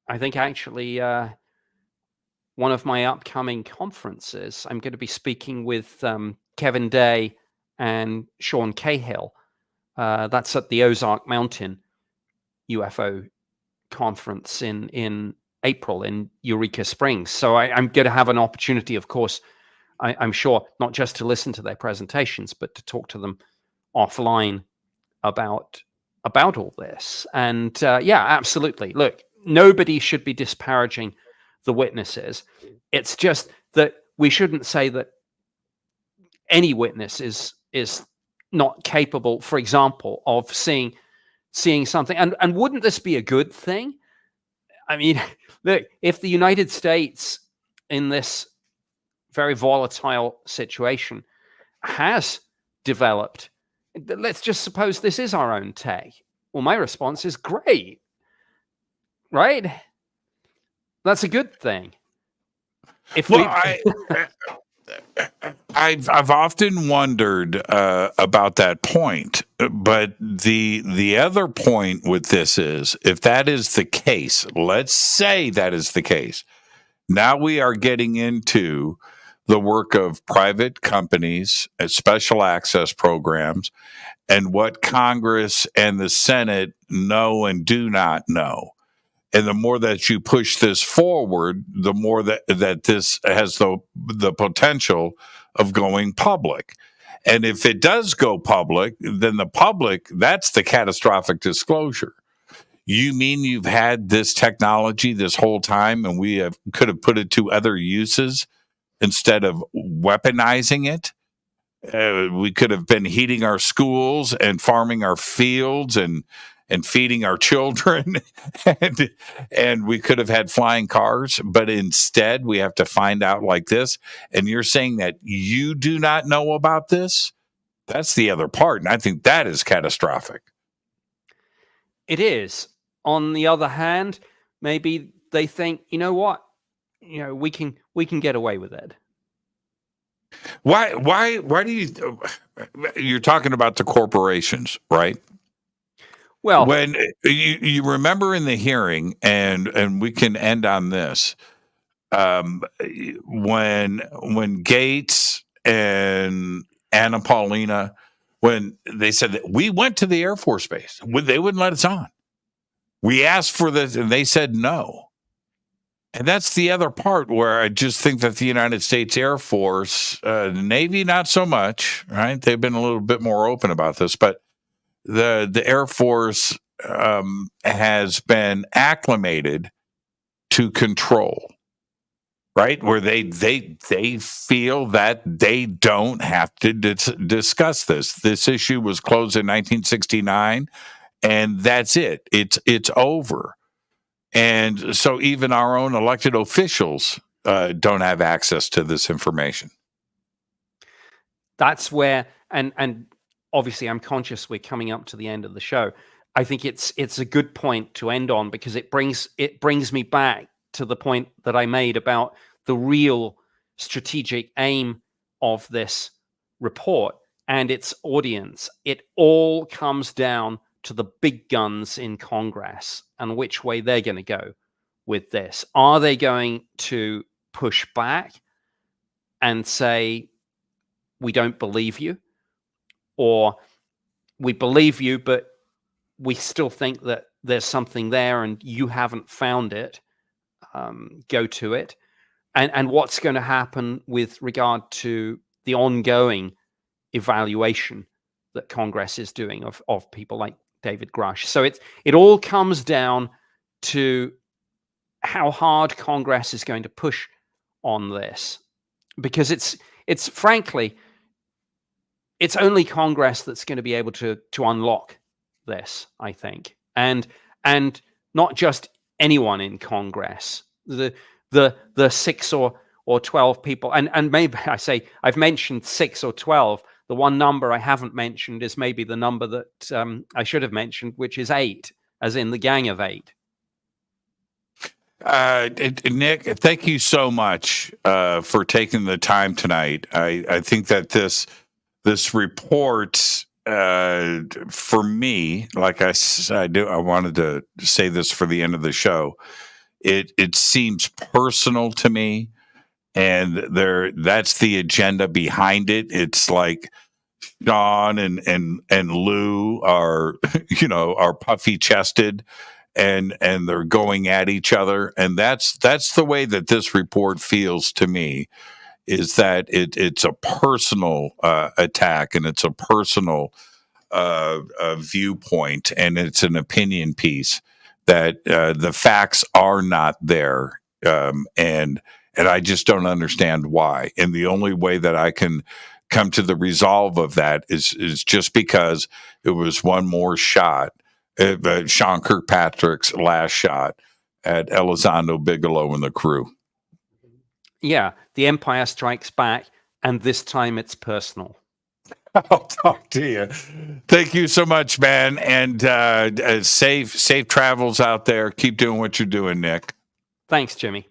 actually one of my upcoming conferences, I'm going to be speaking with Kevin Day and Sean Cahill. That's at the Ozark Mountain UFO conference in April in Eureka Springs. So I'm going to have an opportunity, of course, I'm sure, not just to listen to their presentations, but to talk to them offline about all this. And yeah, absolutely. Look, nobody should be disparaging the witnesses. It's just that we shouldn't say that any witness is not capable, for example, of seeing something. And wouldn't this be a good thing? I mean, look, if the United States in this very volatile situation has developed, let's just suppose this is our own tech. Well, my response is great, right? That's a good thing. I've often wondered about that point, but the other point with this is, if that is the case, let's say that is the case, now we are getting into the work of private companies, special access programs, and what Congress and the Senate know and do not know. And the more that you push this forward, the more that this has the potential of going public. And if it does go public, then the public, that's the catastrophic disclosure. You mean you've had this technology this whole time, and we could have put it to other uses instead of weaponizing it? We could have been heating our schools and farming our fields and feeding our children, and we could have had flying cars, but instead we have to find out like this. And you're saying that you do not know about this? That's the other part, and I think that is catastrophic. It is. On the other hand, maybe they think, you know what? You know, we can get away with it. Why do you're talking about the corporations, right? Well, when you remember in the hearing, and we can end on this, when Gates and Anna Paulina, when they said that we went to the Air Force Base, they wouldn't let us on. We asked for this, and they said no. And that's the other part where I just think that the United States Air Force, the Navy, not so much, right? They've been a little bit more open about this, but the Air Force has been acclimated to control, right? Where they feel that they don't have to discuss this. This issue was closed in 1969, and that's it. It's over. And so even our own elected officials don't have access to this information. That's where, and obviously I'm conscious we're coming up to the end of the show. I think it's a good point to end on, because it brings me back to the point that I made about the real strategic aim of this report and its audience. It all comes down to the big guns in Congress and which way they're going to go with this. Are they going to push back and say, we don't believe you, or we believe you, but we still think that there's something there and you haven't found it, go to it? And what's going to happen with regard to the ongoing evaluation that Congress is doing of people like David Grush? So it all comes down to how hard Congress is going to push on this, because it's frankly, it's only Congress that's going to be able to unlock this, I think, and not just anyone in Congress. The 6 or 12 people, and maybe I say I've mentioned 6 or 12. The one number I haven't mentioned is maybe the number that I should have mentioned, which is 8, as in the Gang of 8. Nick, thank you so much for taking the time tonight. I think that this report, for me, like I wanted to say this for the end of the show. It seems personal to me, and that's the agenda behind it. It's like Sean and Lou are, are puffy chested, and they're going at each other, and that's the way that this report feels to me. Is that it's a personal attack, and it's a personal viewpoint, and it's an opinion piece that the facts are not there, and I just don't understand why. And the only way that I can come to the resolve of that is just because it was one more shot, Sean Kirkpatrick's last shot at Elizondo Bigelow and the crew. Yeah, the Empire Strikes Back, and this time it's personal. I'll talk to you. Thank you so much, man, and safe travels out there. Keep doing what you're doing, Nick. Thanks, Jimmy.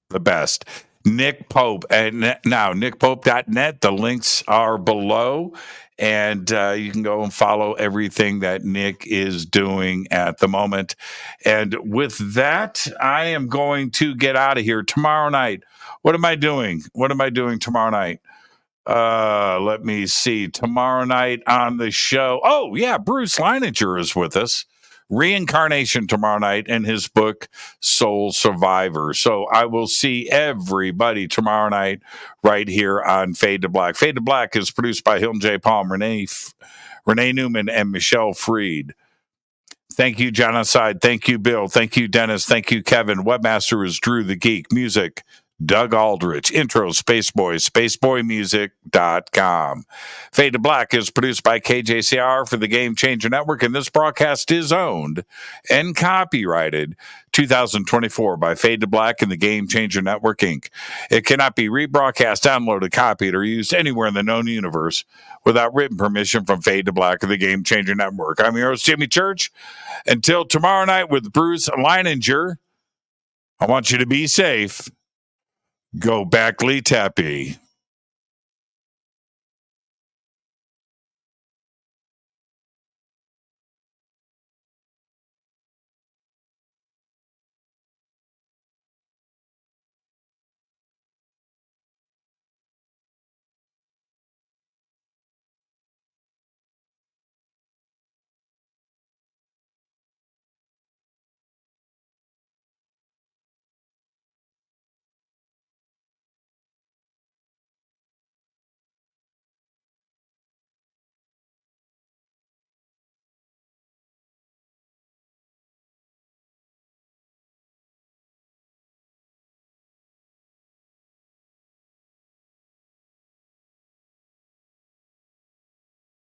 The best. Nick Pope, and now nickpope.net. The links are below, and you can go and follow everything that Nick is doing at the moment. And with that, I am going to get out of here. Tomorrow night, what am I doing? Tomorrow night? Let me see. Tomorrow night on the show. Oh, yeah, Bruce Leininger is with us. Reincarnation tomorrow night in his book, Soul Survivor. So I will see everybody tomorrow night right here on Fade to Black. Fade to Black is produced by Hilton J. Palm, Renee Newman, and Michelle Freed. Thank you, John Aside. Thank you, Bill. Thank you, Dennis. Thank you, Kevin. Webmaster is Drew the Geek. Music, Doug Aldrich. Intro, Spaceboy, spaceboymusic.com. Fade to Black is produced by KJCR for the Game Changer Network, and this broadcast is owned and copyrighted 2024 by Fade to Black and the Game Changer Network, Inc. It cannot be rebroadcast, downloaded, copied, or used anywhere in the known universe without written permission from Fade to Black and the Game Changer Network. I'm your host, Jimmy Church. Until tomorrow night with Bruce Leininger, I want you to be safe. Go back, Lee Tappy.